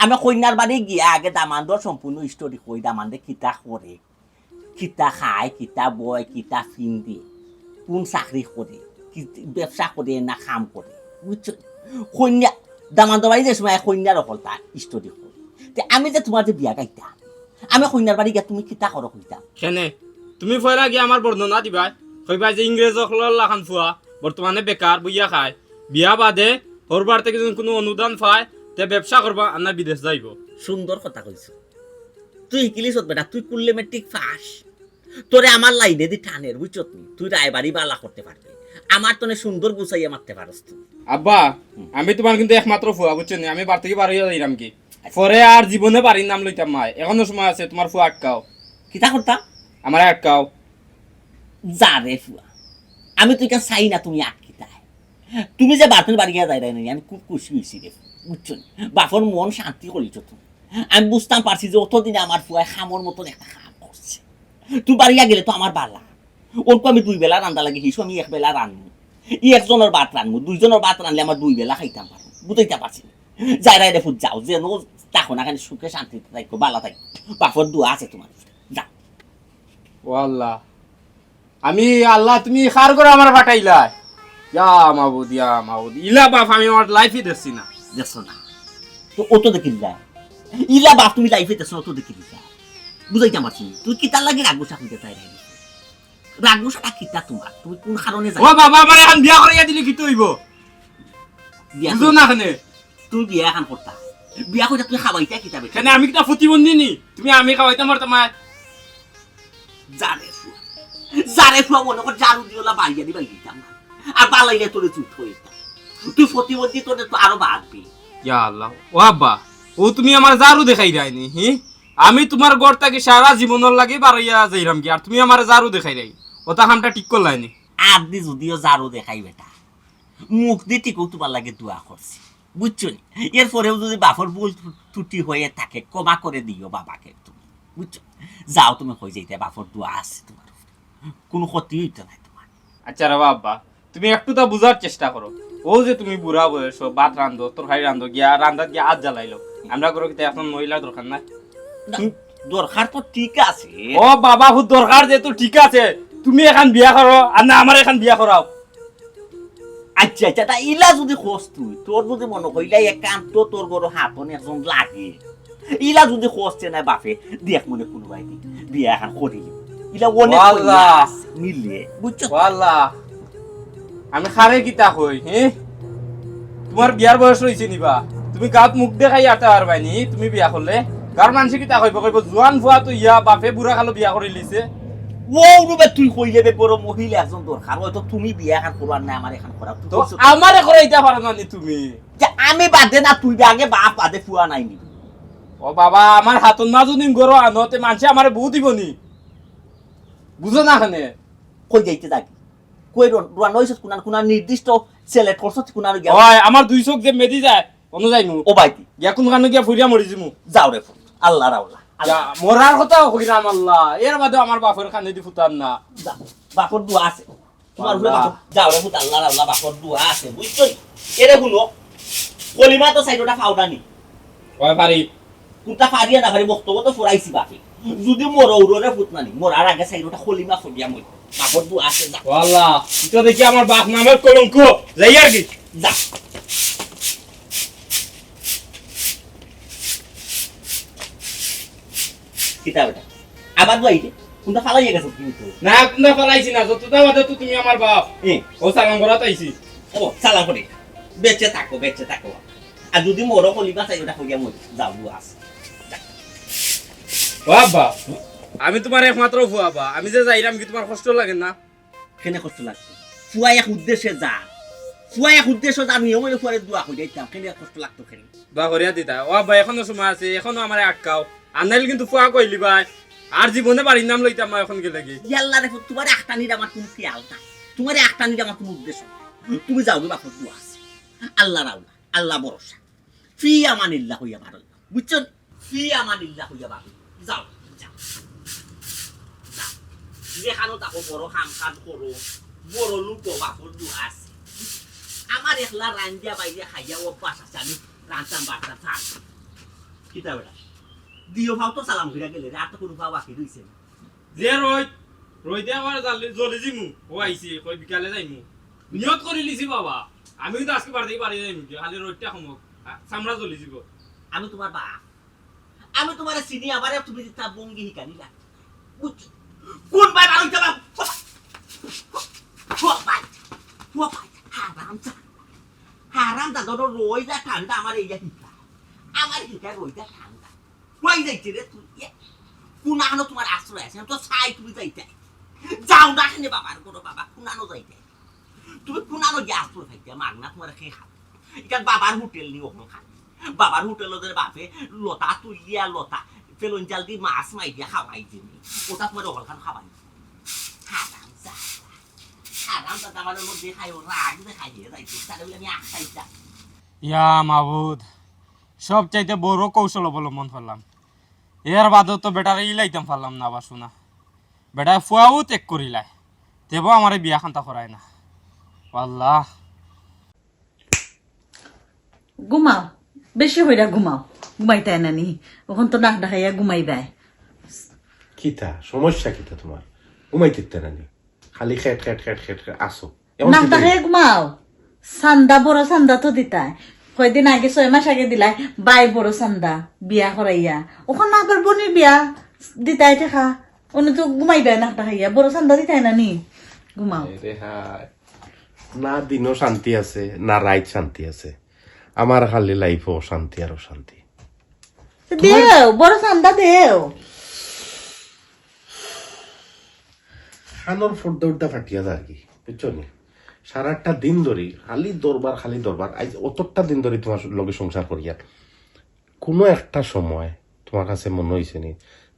S3: আমি কন্যার বাড়ি গিয়া আগে দামান্দর সম্পূর্ণ স্টোরি কই দামান্দে কিতা করে কিতা খায় কিতা বয় কিতা ফিন্দি কোন চাকরি করে ব্যবসা করে না কাম করে বুঝছো কন্যা দামান্দর বাড়ি যে সময় কন্যার অকলতা স্টোরি করি আমি যে তোমার যে বিয়া গাইতাম আমি কন্যার বাড়ি গিয়া তুমি কিতা করো কইতাম
S9: কেনে তুমি ফয়রা গিয়ে আমার বর্ণনা দিবা কইবা যে ইংরেজ অকলর লাখান ফুয়া বর্তমানে বেকার বইয়া খায় বিয়া বাদে হরবার থেকে যদি কোনো অনুদান পায় তে ব্যবসা করবা আর না বিদেশ যাইব
S3: সুন্দর কথা কইছ তুই শিকিলিস বেটা তুই করলে মেট্রিক পাস তোরে আমার লাইনে দি টানের বুঝছত নি তুই রায়বাড়ি বালা করতে পারবি আমার তনে সুন্দর গুছাইয়া মারতে পারস তুই
S9: আব্বা আমি তোমার কিন্তু একমাত্র ফুয়া বুঝছো নি আমি বার থেকে বার হইয়া যাইরাম কি পরে আর জীবনে বাড়ির নাম লইতাম মাই এখনো সময় আছে তোমার ফুয়া আটকাও
S3: কিতা করতা
S9: আমার আটকাও
S3: যা রে ফুয়া আমি তুই কেন চাই না তুমি আটকিতায় তুমি যে বাপের বাড়ি গিয়া যাই নাই আমি খুব খুশি হয়েছি রে বুঝছো বাপর মন শান্তি করিছ তুমি আমি বুঝতাম পারছি যে অতদিনে আমার ফুয়ায় খামর মতন একটা খাম করছে তুই বাড়িয়া গেলে তো আমার বালা ওরকম আমি 2 বেলা রান্দা লাগে হিসু আমি 1 বেলা রানবো একজনের ভাত রানবো 2 জনের ভাত রানলে আমার 2 বেলা খাইতাম পারবো বুঝাইতে পারছি যাই রাই রে ফুট যাও যে নো তখন এখানে সুখে শান্তিতে থাকো বালা থাকো বাপর দোয়া আছে তোমার যাও
S9: ও আল্লাহ আমি আল্লাহ তুমি খার করে আমার ফাটাইলা ইয়া মাবুদ ইলা বাপ আমি আমার লাইফই দেখছি না
S3: দেখছো না তো অত দেখিল যায় ইলা বাপ তুমি লাইফে দেখছো অত দেখিল যায় বুঝাইতে পারছি তুই কি তার লাগে রাগবসা হইতে চাই রাগবসাটা কিতা তোমার তুমি কোন কারণে
S9: ও বাবা আমার এখন বিয়া করাইয়া দিলে কি হইব বুঝো না কেনে
S3: তুই বিয়া এখন করতা বিয়া কইতা তুই খাওয়াইতা কিতাবে
S9: কেন আমি কিটা প্রতিবন্ধী নি তুমি আমি খাওয়াইতাম পারতাম
S3: জারে ফুয়া মনে কর জারু দিওলা বাড়িয়া দিবা দিতাম না আর বালাইলে তোরে চুট হয়ে তুই প্রতিবন্ধী তোরে তো আরো বাড়বি
S9: ইয়া আল্লাহ ও আব্বা ও তুমি আমার জারু দেখাই রাইনি হি আমি তোমার গড়টাকে সারা জীবনের লাগে বাড়াইয়া যাইরাম কি আর তুমি আমার জারু দেখাই রাই ওটা খামটা ঠিক করলাইনি
S3: আর দি যদিও জারু দেখাই বেটা মুখ দিয়ে টিকো তোমার লাগে দোয়া করছি বুঝছো এরপরেও যদি বাপর ভুল ত্রুটি হয়ে থাকে ক্ষমা করে দিও বাবাকে তুমি বুঝছো যাও তুমি হয়ে যাইতে বাপর দোয়া আছে তোমার কোনো ক্ষতি হইতো না তোমার
S9: আচ্ছা রে আব্বা তুমি একটু তো বুঝার চেষ্টা করো ও যে তুমি বুড়া বয়স ভাত রান্ধো তরকারি রান্ধো গিয়া রান্ধাত গিয়া আজ জ্বালাইলো আমরা করো কি এখন মহিলা দরকার নাই
S3: দরকার তো ঠিক আছে
S9: ও বাবা খুব দরকার যেহেতু ঠিক আছে তুমি এখন বিয়া করো আর না আমার এখন বিয়া করাও
S3: আচ্ছা আচ্ছা তা ইলা যদি খোঁজ তুই তোর যদি মনে কইলা একান্ত তোর বড় হাতন একজন লাগে ইলা যদি খোঁজছে না বাপে দেখ মনে কোনোবাই বিয়া এখন করি ইলা অনেক মিলে বুঝছো
S9: আল্লাহ আমি খারে কিতা কই হ্যাঁ তোমার বিয়ার বয়স রয়েছে নিবা তুমি গাত মুখ দেখাই আটা পারবাইনি তুমি বিয়া করলে গার মানুষ কিতা কইব কইব জোয়ান ফুয়া তো ইয়া বাপে বুড়া খালো বিয়া করে লিছে
S3: ও রুবে তুই কইলে বে বড় মহিলা একজন দরকার হয়তো তুমি বিয়া এখন করবার না আমার এখন করা
S9: তো আমারে করাইতে পারো না তুমি
S3: যে আমি বাদে না তুই আগে বাপ বাদে ফুয়া নাই নি
S9: ও বাবা আমার হাতন মাজুনি গরো আনতে মানুষ আমারে বহুত দিবনি বুঝো না খানে
S3: কই যাইতে থাকি কই রান হইছ কোন নির্দিষ্ট সিলেক্ট করছ কোন গিয়া
S9: ওই আমার দুই চোখ যে মেদি যায় অন্য যাইমু
S3: ও বাইতি
S9: গিয়া কোন কানো গিয়া ফুরিয়া মরি যামু
S3: যাও রে ফুট আল্লাহ রাউলা
S9: মরার কথা কইরাম আল্লাহ এর বাদে আমার বাপের খানে দি ফুটান না
S3: বাপর দুয়া আছে তোমার উপরে বাপর যাও রে ফুট আল্লাহ রাউলা বাপর দুয়া আছে বুঝছো এরে শুনো কলিমা তো সাইডটা ফাউডা নি
S9: ওই পারি
S3: কোনটা ফারিয়া না ফারি বক্তব্য তো ফুরাইছি বাকি যদি মোর উড়রে ফুট নানি মোর আর আগে সাইডটা কলিমা ফুটিয়া মই বাপর দুয়া আছে যা
S9: আল্লাহ এটা দেখি আমার বাপ নামের কলঙ্ক যাই আর কি
S3: যা কিতা বেটা আবার দুয়াইতে কোনটা ফালাইয়া গেছ তুমি তো
S9: না কোনটা ফলাইছি না যতটা বাদে তো তুমি আমার বাপ ও সালাম করা তাইছি
S3: ও সালাম করে বেঁচে থাকো আর যদি মোর কলিমা সাইডটা ফুটিয়া মই যাও দুয়া আছে
S9: বাবা আমি তোমার একমাত্র ফুয়াবা আমি যে যাইরাম কি তোমার কষ্ট লাগে না
S3: কেনে কষ্ট লাগতো ফুয়া এক উদ্দেশ্যে যা নিয়ম হইলে ফুয়ারে দোয়া করে দিতাম কেনে কষ্ট লাগতো কেনে
S9: বা করিয়া দিতা ও ভাই এখনো সময় আছে এখনো আমার আটকাও আনাইল কিন্তু ফুয়া কইলি ভাই আর জীবনে বাড়ির নাম লইতাম না এখন গেলে কি
S3: ইয়াল্লা দেখো তোমার একটা নির আমার কোনো খেয়াল নাই তোমার একটা নির আমার কোনো উদ্দেশ্য নাই তুমি যাও বাপু দোয়া আছে আল্লাহ রাউলা আল্লাহ ভরসা ফি আমানিল্লাহ হইয়া ভালো বুঝছো ফি আমানিল্লাহ হইয়া ভালো যাও যেখানে তাকো বড় কাম কাজ করো বড় লোক বাপর দোয়া আছে আমার একলা রান্দিয়া বাইরে খাইয়া অভ্যাস আছে আমি রান্তাম বাড়তাম থাক কিতা বেটা দিও ভাও তো সালাম ঘুরা গেলে আর তো কোনো ভাও বাকি রইছে না
S9: যে রই দে আমার জলে জিমু ও আইছি কই বিকালে যাইমু নিয়ত করে লিছি বাবা আমি কিন্তু আজকে বাড়তেই পারি যাইমু খালি রইটা সমক সামরা জলি যাব
S3: আমি তোমার বাপ আমি তোমার চিনি আবার তুমি তা বঙ্গি হিকানি না বুঝছো কোন ভাই ভালো যাবা হারাম দাদা রই যা ঠান্ডা আমার এই হিকা আমার হিকা রই যা ঠান্ডা কই যাইছে রে তুই কুনানো তোমার আশ্রয় আছে তো ছাই তুমি যাইতে যাও না কেন বাবার কোনো বাবা কুনানো যাইতে তুমি কুনানো গিয়ে আশ্রয় খাইতে মাগনা তোমার খেয়ে খাও এটা বাবার হোটেল নি ওখানে খাই বাবার হোটেল ওদের বাপে লতা তুলিয়া লতা ফেলন জাল দিয়ে মাছ মাই দিয়া খাওয়াই দিনি ওটা তোমার ওখান খাওয়াই হারাম দাদা আমার মধ্যে খাই ও রাগ দেখাইয়ে যাইতে তাহলে আমি আখাইতা
S9: ইয়া মাবুদ সব চাইতে বড় কৌশল অবলম্বন করলাম এর বাদে তো বেটারে ইলাইতাম পারলাম না আবার শোনা বেটা ফুয়াও ত্যাগ করিলাই তেব আমার বিয়া খান্তা করায় না আল্লাহ
S2: ঘুমাও বেশি হইরা ঘুমাইতে নানি ওখান তো নাক ডাকাইয়া ঘুমাইবাই
S1: কিতা সমস্যা কিতা তোমার ঘুমাইতে নানি খালি খেট আসো
S2: নাক ডাকাইয়া ঘুমাও চান্দা বড় চান্দা তো দিতাই কয়দিন আগে 6 মাস আগে দিলাই বাই বড় চান্দা বিয়া করাইয়া ওখানে আবার বোনের বিয়া দিতাই দেখা অন্য তো ঘুমাইবাই নাক ডাকাইয়া বড় চান্দা দিতাই নানি ঘুমাও
S1: না দিনও শান্তি আছে না রাইত শান্তি আছে আমার খালি লাইফও শান্তি আর শান্তি
S2: দেও বড় চান্দা দেও
S1: খানোর ফোর্দা ফাটিয়া যায় আর কি বুঝছো নি সারাটা দিন ধরে খালি দরবার আজ অতটা দিন ধরে তোমার লগে সংসার করিয়া কোনো একটা সময় তোমার কাছে মনে হয়েছে নি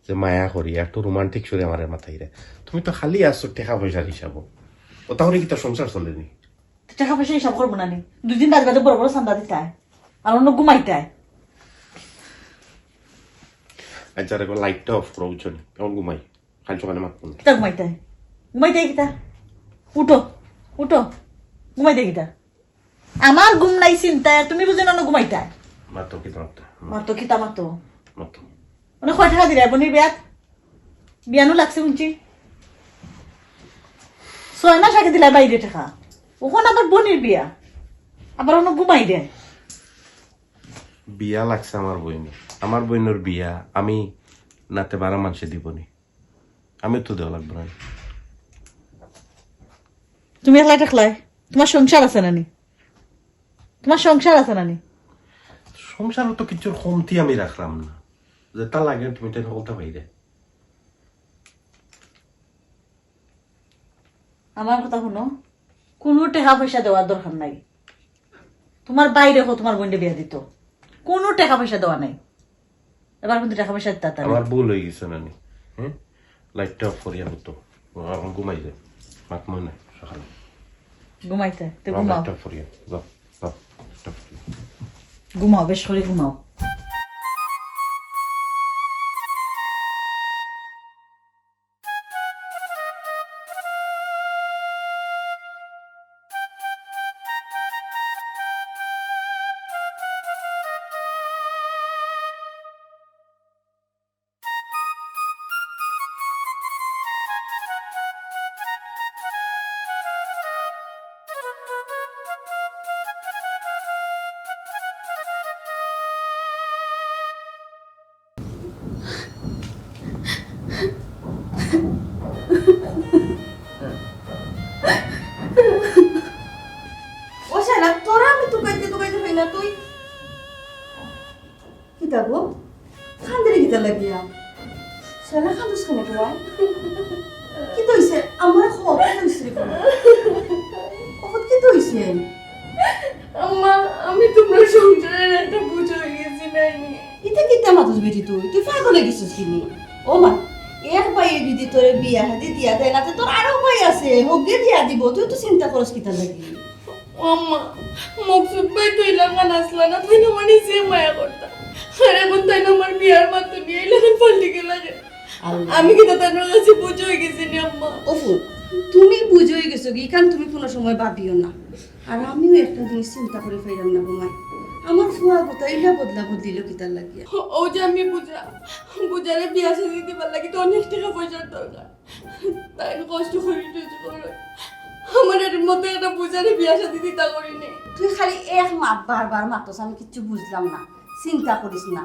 S1: যে মায়া করিয়া একটু রোমান্টিক সরে আমার মাথায় রে তুমি তো খালি আসছো টাকা পয়সার হিসাব ও তাহলে কি তার সংসার চলেনি
S2: টাকা পয়সা হিসাব করবো না নি 2 দিন বাদে বড় বড় চান্দা দিতাই আর অন্য ঘুমাইতাই
S1: আচ্ছা রে লাইটটা অফ করো বুঝছো নি কেমন ঘুমাই কাল সকালে মাত্র
S2: কিতা ঘুমাইতাই কিতা উঠো ঘুমাইতাই কিতা আমার ঘুম নাই চিন্তা তুমি বুঝে না ঘুমাইতাই
S1: মাত্র
S2: কিতা মাতো মানে কয় টাকা দিলাই বনির বিয়ানো লাগছে শুনছি 6 মাস আগে দিলাই বাইরে টাকা ওখানে আবার বনির বিয়া আবার অন্য ঘুমাই দেয়
S1: বিয়া লাগছে আমার বইনের বিয়া আমি নাতে 12 মানুষে দিবনি আমি তো দেওয়া লাগবে না
S2: তুমি একলাই থাকলাই তোমার সংসার আছে নানি
S1: সংসার তো কিছুর কমতি আমি রাখলাম না যে তা লাগে তুমি তো বলতে বাইরে
S2: আমার কথা শুনো কোনো টাকা পয়সা দেওয়ার দরকার নাই তোমার বাইরে হোক তোমার বোনকে বিয়া দিত কোনো টাকা পয়সা দেওয়া নাই এবার কিন্তু টাকা পয়সা দিতে
S1: আমার ভুল হয়ে গেছে নানি হ্যাঁ লাইটটা অফ করিয়া হতো ঘুমাই যায় মাত মনে সকালে
S2: ঘুমাইতে তো
S1: রং
S2: ঘুমাও
S1: একটা ফুরিয়ে যাও যাও একটা ফুরিয়ে
S2: ঘুমাও বেশ করে ঘুমাও
S5: ও শালা তোরা আমি তুকাইতে হই না তুই কি দাবো খান্দের গিতা লাগিয়া শালা খান্দুস খানে তোমায় কি তইছে আমার খবর তইছে কত কি তইছে
S6: আম্মা আমি তোমার সংসারের একটা বুঝ হয়ে গেছি নাইনি
S5: ইতা কিতা মাতুস বেটি তুই পাগল হয়ে গেছিস কিনি ও মা এক ভাইয়ে যদি তোরে বিয়া হাতে দিয়া দেয় না তো তোর আরো ভাই আছে হগে দিয়া দিব তুই তো চিন্তা করস কিতা লাগি
S6: আম্মা মকসুদ ভাই তুই লাঙ্গা নাচলা না তুই না মানে সে মায়া করতা আর এখন তাই না আমার বিয়ার মাত্র নিয়ে এলাকান পাল্টি গেলাগে আমি কিন্তু তার কাছে বুঝ হয়ে গেছি নি আম্মা
S5: ওফু তুমি বুঝই গেছো কি কারণ তুমি কোনো সময় ভাবিও না আর আমিও একটা জিনিস চিন্তা করে ফেরাম না ঘুমাই আমার ফুয়া গোটা ইলা বদলা বদলিল কিতার লাগিয়া
S6: ও যে আমি বুঝারে বিয়া সাজি দিবার লাগি তো অনেক টাকা পয়সার দরকার তাই কষ্ট করে দিতে করো আমার এর মধ্যে একটা বুঝারে বিয়া সাজি দিতা করিনি
S5: তুই খালি এক মাত বারবার মাতস আমি কিচ্ছু বুঝলাম না চিন্তা করিস না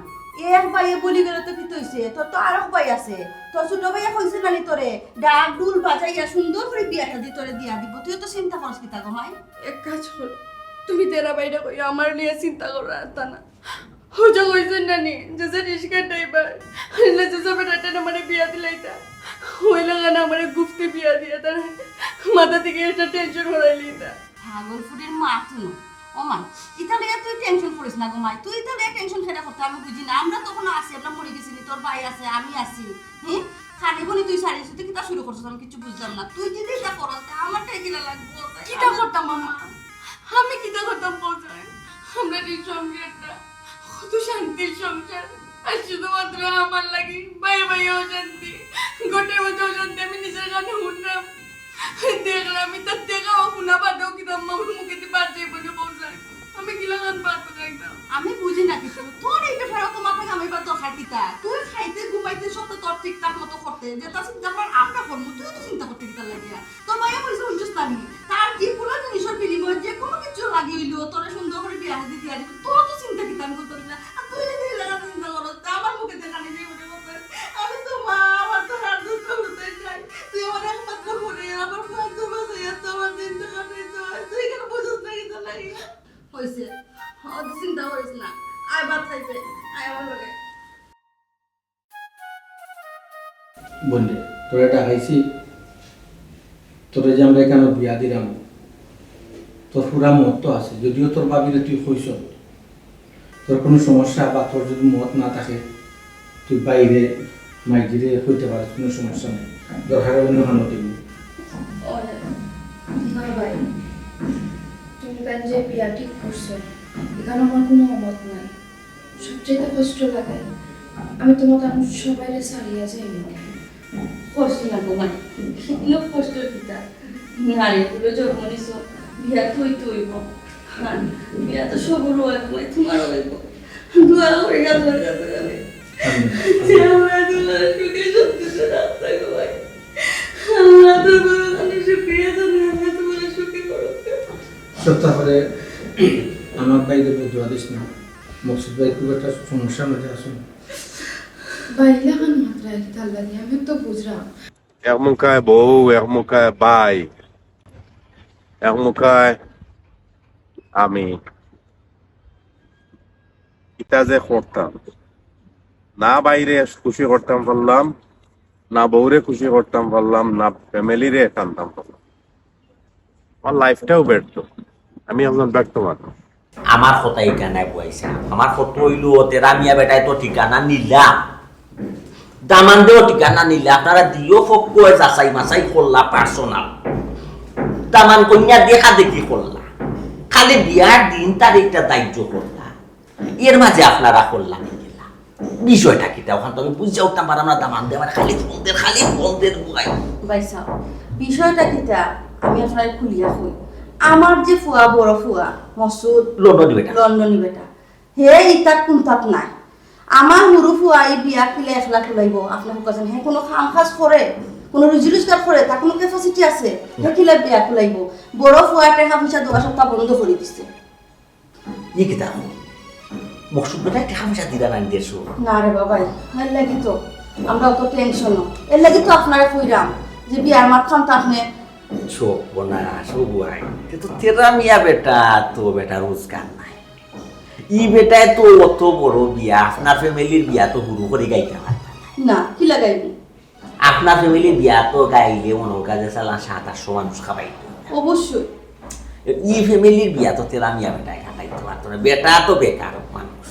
S5: এক ভাইয়ে বলি গেলে তো কি তৈছে তোর তো আরো ভাই আছে তোর ছোট ভাইয়া কইছে নানি তোরে ডাক ডুল বাজাইয়া সুন্দর করে বিয়া সাজি তোরে দিয়া দিব তুই তো চিন্তা করস কিতা ঘুমাই
S6: এক কাজ করো তুমি তেরা বাইরে কই আমার নিয়ে চিন্তা করো তা না হোজা কইছেন নানি যে রিস্কা ড্রাইভার হইলে যে সব এটা মানে বিয়া দিলাইতা হইলা গানা আমারে গুফতে বিয়া দিয়া তার মাথা থেকে একটা টেনশন হরাইলিতা
S5: পাগল ফুটির মা তুই ও মা ইতা লেগে তুই টেনশন করিস না ঘুমাই তুই তো লেগে টেনশন খেলা করতে আমি বুঝি না আমরা তখন আছি আমরা মরে গেছি তোর ভাই আছে আমি আছি হ্যাঁ খালি বলি তুই সারি তুই কিতা শুরু করছিস আমি কিছু বুঝলাম না তুই যদি এটা করস আমার টাইকিলা লাগবে
S6: কিতা করতাম মামা আমি কিতা করতাম পৌঁছায় আমরা এই সংসারটা কত শান্তির সংসার আর শুধুমাত্র আমার লাগি ভাই ভাইও শান্তি গোটের মতো শান্তি আমি নিজের কানে শুনলাম দেখলাম আমি তার দেখাও শোনা বাদেও কিতা আমার মুখে বাজে বলে পৌঁছায় আমি কিলা গান বাদ একদম
S5: আমি বুঝি না কিছু তোর এই ব্যাপারে তো মাথা ঘামাইবার দরকার কিতা তুই খাইতে ঘুমাইতে সব তো তোর ঠিকঠাক মতো করতে যেটা চিন্তা করার আমরা করবো তুই তো চিন্তা করতে কিতা লাগিয়া তোর ভাইয়া পয়সা উঠছিস না তার যে পুরো জিনিসের বিনিময় যে কোনো কিছু লাগিয়ে তোরে সুন্দর করে বিয়া হাতে দিয়া দিব তোর তো চিন্তা কিতা আমি করতে না আর তুই যদি লাগা চিন্তা করো তা আমার মুখে দেখা নেই বলে বলতে আমি তো মা আমার তো হাত দুধ করতে চাই তুই আমার একমাত্র করে আমার ফাঁক বাসাইয়া তো আমার চিন্তা করতে তুই কেন বুঝছিস না কিতা লাগিয়া হয়েছে অত চিন্তা করিস না আয় ভাত খাইতে আয় আমার লগে
S4: বললে তোরা ডাকাইছি তোরা যে আমরা এখানে বিয়া দিলাম তোর পুরা মত আছে যদিও তোর ভাবিলে তুই কইস তোর কোনো সমস্যা বা তোর যদি মত না থাকে তুই বাইরে মাইকিরে হইতে পারিস কোনো সমস্যা নেই দরকার অন্য হানো দিবি
S10: না ভাই তুমি তাই যে বিয়া ঠিক করছো এখানে আমার কোনো অমত নাই সবচেয়ে কষ্ট লাগে আমি তোমাকে আমি সবাই ছাড়িয়ে যাই
S5: কষ্ট না ঘুমাই লোক কষ্ট কিতা নারী গুলো জন্ম নিছো বিয়া তুই তুইব বিয়া তো সবরও হইব তোমারও হইব দোয়া করে গেল আমরা তোমার সুখে সত্যি রাস্তা ঘুমাই আমরা তো অনেক সুখে আমরা তোমার সুখে করো
S4: সপ্তাহ পরে আমার বাইরে দোয়া দিস না মকসুদ ভাই খুব একটা সমস্যার মধ্যে আসুন
S10: বাইলা খান মাত্রায় কি তার লাগে আমি তো বুঝলাম
S1: এক মুখায় বউ এক মুখায় ভাই এক মুখায় আমি ইটা যে করতাম না বাইরে খুশি করতাম পারলাম না বউরে খুশি করতাম পারলাম না ফ্যামিলিরে টানতাম পারলাম আমার লাইফটাও ব্যর্থ আমি একজন ব্যর্থ মানুষ
S3: আমার কথা এখানে বইছে আমার কত হইলো তেরা মিয়া বেটায় তো ঠিকানা নিলাম দামান দেও ঠিকানা নিলে আপনারা দিও ফক যাচাই মাচাই করলা পার্সোনাল দামান কন্যা দেখা দেখি করলা, খালি বিয়ার দিন তারিখটা দায়িত্ব করলা, এর মাঝে আপনারা করলাম গেলা বিষয়টা কিটা ওখান তো আমি বুঝে উঠতাম পারলাম না। দামান দেওয়ার খালি বন্ধের গুয়াই
S5: বাইসা বিষয়টা কিটা আমি আপনার খুলিয়া কই। আমার যে ফুয়া বড় ফুয়া মসুদ লন্ডনী বেটা হে ইতাক কুন্তাত নাই। আমার হুরু ফুয়া এই বিয়া কিলে একলা খুলাইব আপনার কাছে হে কোনো কাম কাজ করে, কোনো রুজি রোজগার করে, তার কোনো ক্যাপাসিটি আছে হে কিলে বিয়া খুলাইব। বড় ফুয়া টাকা পয়সা 2 সপ্তাহ বন্ধ করে দিচ্ছে।
S3: ই কিতা মকসুদ বেটা টাকা পয়সা দিলা না দেড়শো?
S5: না রে বাবাই, এর লাগি তো আমরা অত টেনশন, এর লাগি তো আপনারা কইরাম যে বিয়ার মাত্রাম তো আপনি
S3: চোখ বোনা সবুয়াই কিন্তু তেরা মিয়া বেটা তো বেটা রোজগার নাই। ই বেটায় তো অত বড় বিয়া, আপনার ফ্যামিলির বিয়া তো হুরু করে গাইতে পারত
S5: না কি লাগাইবি।
S3: আপনার ফ্যামিলির বিয়া তো গাইলে মনে কাজে চালা 700-800 মানুষ খাবাইত।
S5: অবশ্যই
S3: ই ফ্যামিলির বিয়া তো তেরা মিয়া বেটায় খাবাইতে পারত না, বেটা তো বেকার মানুষ।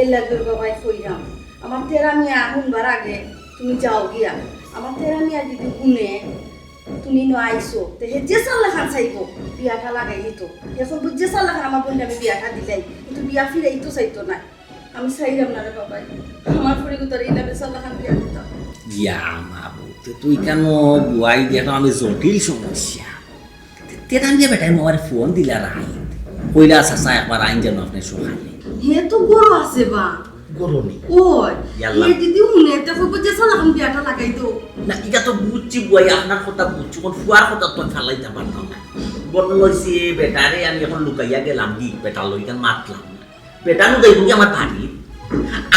S5: এর লাগি বাবাই কইরাম আমার তেরা মিয়া শুনবার আগে তুমি যাও গিয়া আমার তেরা মিয়া যদি শুনে তুমি নো আইসো তে হে যে সাল্লা খান চাইবো বিয়াটা লাগাই দিত। এখন বুঝছে সাল্লা খান আমার বোন আমি বিয়াটা দিলাই কিন্তু বিয়া ফিরাই তো চাইতো না। আমি চাইলাম না রে বাবাই, আমার পরিগতর এই লাগে সাল্লা খান বিয়া দিতাম।
S3: ইয়া মাবু তুই কেন বুয়াই দিয়ে আমি জটিল সমস্যা। তেরা মিয়া বেটায় আমার ফোন দিলা রাই কইলা চাচা একবার আইন যেন আপনি সকালে
S5: হে তো বড় আছে বা
S3: গরনি
S5: ওই হে যদি শুনে তে কইবো যে সাল্লা খান বিয়াটা লাগাই দো
S3: না। এটা তো বুঝছি বুয়াই আপনার কথা বুঝছি, কোন ফুয়ার কথা তো ফেলাইতে পারতাম না। বড় লইছি বেটারে আমি এখন লুকাইয়া গেলাম কি বেটা লইকান মাতলাম না। বেটা নু দেখবো কি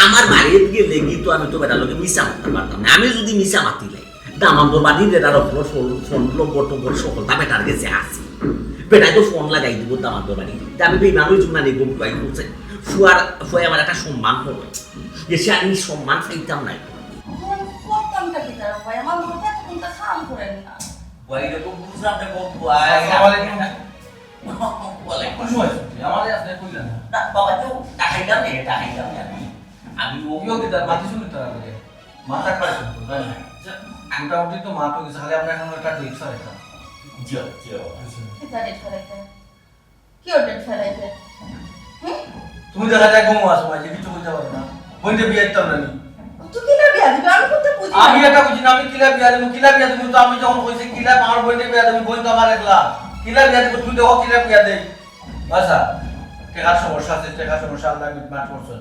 S3: আমার বাড়ির গেলে তো আমি তো বেটা লোকে মিশা মারতে পারতাম না। আমি যদি মিশা মাতিলে দামান্তর বাড়ির বেটার ওপর ফোন নম্বর টম্বর সকলটা বেটার কাছে আছে, বেটায় তো ফোন লাগাই দিব দামান্তর বাড়ি। আমি বেমানুই জুমনা নেই বুয়াই বলছে ফুয়ার ফুয়াই আমার একটা সম্মান হবে, যে সে আমি সম্মান পাইতাম না।
S5: করতামটা কি তার ভাই আমার মনে কোনটা কাম করেন না।
S3: বুয়াই এরকম বুঝলাম না বুয়াই ওয়ালাইকুম আসসালাম।
S4: আমাদের আপনি কইলেন না
S3: না বাবা তো টাকাইলাম আমি আমি ও
S4: কেউ কি তার মাটি শুনে তার আগে মাথা পাইছেন তো তাই না? মোটামুটি তো মা তো কিছু খালি আমরা এখন একটা রিক্সা রেখা
S3: জিও
S5: এটা ডেট ফেলাইতে কি ও ডেট ফেলাইতে
S4: তুমি দেখা যায় ঘুমো আসো মাঝে কিছু বুঝতে পারো না বইতে বিয়ে দিতাম না নি।
S5: তুই কি না বিয়া দিবি আমি করতে বুঝি
S4: আমি এটা বুঝি না আমি কিলা বিয়া দেবো তো আমি যখন কইছি কিলা আমার বইতে বিয়া দেবো বই তো আমার একলা কিলা বিয়া দেবো তুমি দেখো কিলা বিয়া দেই বাসা টাকার সমস্যা আছে, টাকার সমস্যা আল্লাহ মিটমাট করছেন।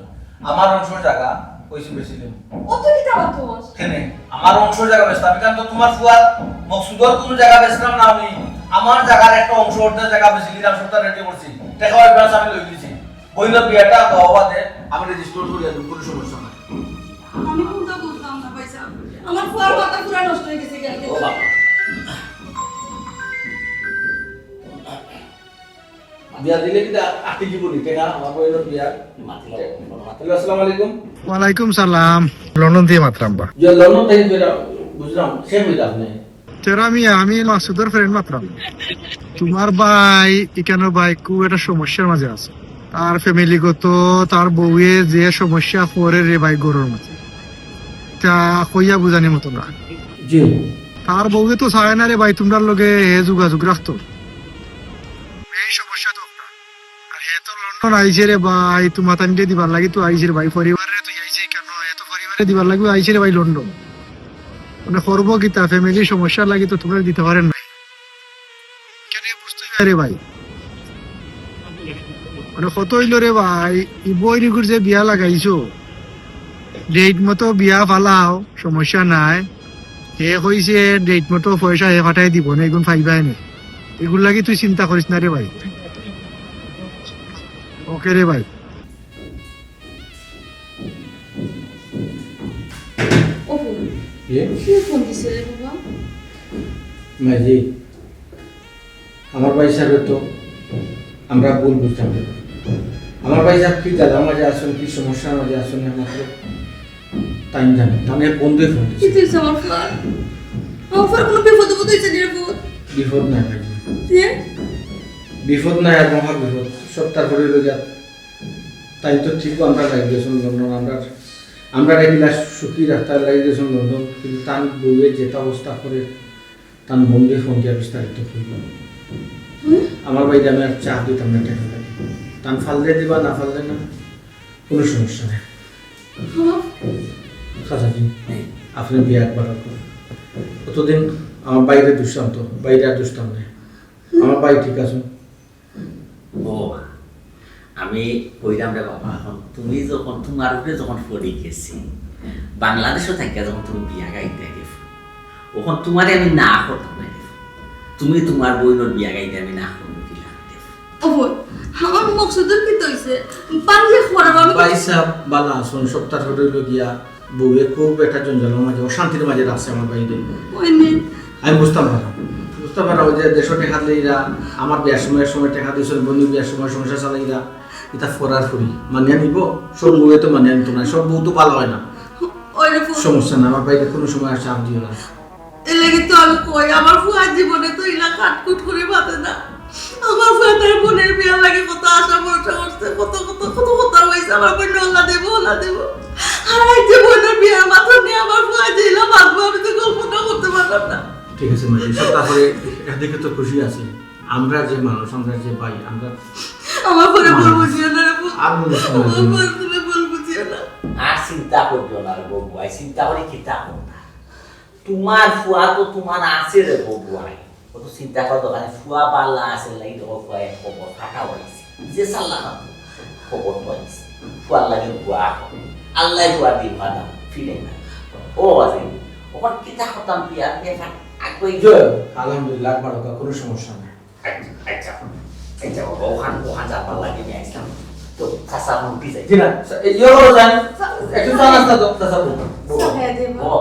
S4: আমার অংশের জায়গা কইছি বেশি দেব
S5: ও তুই কি দাও তো
S4: কেনে আমার অংশের জায়গা বেচতাম কারণ তো তোমার ফুয়ার মকসুদর কোনো জায়গা বেচলাম না, আমি আমার জায়গার একটা অংশ অর্ধেক জায়গা বেশি দিলাম, সবটা রেডি করছি, টাকা অ্যাডভান্স আমি লই দিছি। বইনের বিয়াটা হওয়াতে আমি রেজিস্টার করিয়া দেব, কোনো সমস্যা নাই।
S5: আমি কোনটা বুঝতাম না পয়সা আমার ফুয়ার মাথা পুরা নষ্ট হয়ে গেছে কেন
S3: ও বাবা
S4: বিয়া দিলে কি আটি জীবনী টাকা আমার বইনের বিয়া আসসালামু আলাইকুম।
S11: ওয়ালাইকুম সালাম। লন্ডন থেকে মাত্রাম বা
S4: যে লন্ডন থেকে বুঝলাম সে হইল আপনি
S11: তেরা মিয়া আমি মাসুদের ফ্রেন্ড মাত্রাম। তোমার ভাই এখানে ভাই খুব একটা সমস্যার মাঝে আছে। তার ফ্যামিলিগত তার বউয়ে যে সমস্যা পরে রে ভাই গরুর মাঝে তা কইয়া বুঝানি মতো না।
S4: জি
S11: তার বউয়ে তো চায় না রে ভাই তোমরা লগে হে যোগাযোগ রাখতো। এই সমস্যা তো আর হে তো লন্ডন আইছে রে ভাই তোমার তান্ডে দিবার লাগি তো আইছে রে ভাই পরিবারে তুই আইছে কেন এত পরিবারে দিবার লাগবে আইছে রে ভাই লন্ডন মানে করবো কি তা ফ্যামিলির সমস্যা লাগি তো তোমরা দিতে পারেন না কেন বুঝতেই পারে ভাই মানে কত হইল রে ভাই ই বই নিগুর যে বিয়া লাগাইছো ডেট মতো বিয়া ফালাও সমস্যা নাই হে কইছে ডেট মতো পয়সা হে ফাটাই দিব না এগুন ফাইবাই না এগুলো লাগি তুই চিন্তা করিস না রে ভাই। ওকে রে ভাই
S5: ওহো
S4: ये
S5: কি ফোন দিছে রে বাবা
S4: मैं जी আমার ভাই সাহেব তো আমরা ভুল বুঝতাম আমার ভাই সাহেব কি দাদা মাঝে আসুন কি সমস্যার মাঝে আসুন মাত্র টাইম জানে মানে বন্ধু ফোন
S5: কি দিছে আমার ফুয়ার আমার ফুয়ার কোনো বিপদ বোধ হয়েছে রে ফুয়ার
S4: বিপদ নাই ভাই
S5: হ্যাঁ
S4: বিপদ নাই আর মহা বিপদ সব তারপরে রয়ে তাই তো ঠিক আমরা লাগিয়েছেন লন্ডন আমরা রেগুলার সুখী রাস্তায় লাগিয়েছেন লন্ডন কিন্তু তার বউয়ের যেটা অবস্থা করে তার মন দিয়ে ফোন দিয়ে বিস্তারিত হইল আমার বাড়িতে আমি আর চা দিতাম না টাকা লাগে তান ফাললে দিবা না ফাললে না কোনো সমস্যা নেই চাচাজি আপনি বিয়ে একবার করুন কতদিন আমার বাইরে দুষ্টাম তো বাইরে আর দুষ্টাম নেই আমার বাড়ি ঠিক আছে
S3: ও আমি কইরাম রে বাবা এখন তুমি যখন তোমার উপরে যখন পড়ে গেছি বাংলাদেশও থাকিয়া যখন তুমি বিয়া গাইতে গেছো ওখন তোমারে আমি না করতাম না তুমি তোমার বইনোর বিয়া গাইতে আমি না করবো দিলাম
S6: ও বোন আমার মকসুদের কি তৈছে পানিয়ে খোয়ারবা আমি
S4: পয়সা বালা আসুন সপ্তাহ ধরে হইল গিয়া বউয়ে খুব একটা জঞ্জালের মাঝে অশান্তির মাঝে রাখছে আমার বাড়িতে
S6: ওইনে
S4: আমি বুঝতাম পারা যে দেশ টেকা দিলেইরা আমার বিয়ার সময় টেকা দিয়েছিল বন্ধু বিয়ার সময় সমস্যা চালাইরা এটা ফরার ফুরি মানিয়া নিব সব বউয়ে তো মানিয়া নিত না সব বউ তো ভালো হয় না
S6: ওইনে
S4: সমস্যা না আমার বাড়িতে কোনো সময় আর চাপ দিও না
S6: এলাকি তো আমি কই আমার ফুয়ার জীবনে তো ইলা কাটকুট করে পাতে না আমার ফুয়া তার বোনের বিয়া লাগে কত আশা ভরসা করছে কত কত কত কথা হয়েছে আমার বোন ওলা দেবো আর এই যে বোনের বিয়ার মাথা নিয়ে আমার ফুয়া যেলা বাঁচবো আমি তো কল্পনা করতে পারলাম না
S4: ঠিক আছে মাঝে সব তারপরে এদিকে তো খুশি আছি আমরা যে মানুষ আমরা যে ভাই আমরা
S6: আমার পরে বল বুঝিও না রে
S4: আর বলিস না,
S6: আমার পরে তুমি বল বুঝিও না
S3: আর চিন্তা করছো না রে বউ আই চিন্তা করে চিন্তা করো না তোমার ফুয়া তো তোমার আছে রে বউ আই কত চিন্তা কর দোকানে ফুয়া পাল্লা আছে লাগি তো ফুয়া এক খবর ফাটা হইছে যে সাল্লাহ খবর পাইছে ফুয়ার লাগে ফুয়া আল্লাহ ফুয়া দি ভাড়া ফিরে না ও আছে ওখান কিতা হতাম বিয়ার দেখা আকই
S4: জয় আলহামদুলিল্লাহ বাড়ো কোনো সমস্যা নেই
S3: আচ্ছা আচ্ছা ওখান যাবার লাগে নিয়ে আসলাম তো চাষা মুক্তি যাই
S4: জি না ইয়ে করো জান একটু চা নাস্তা দাও চাচা
S6: সাহেব
S3: ও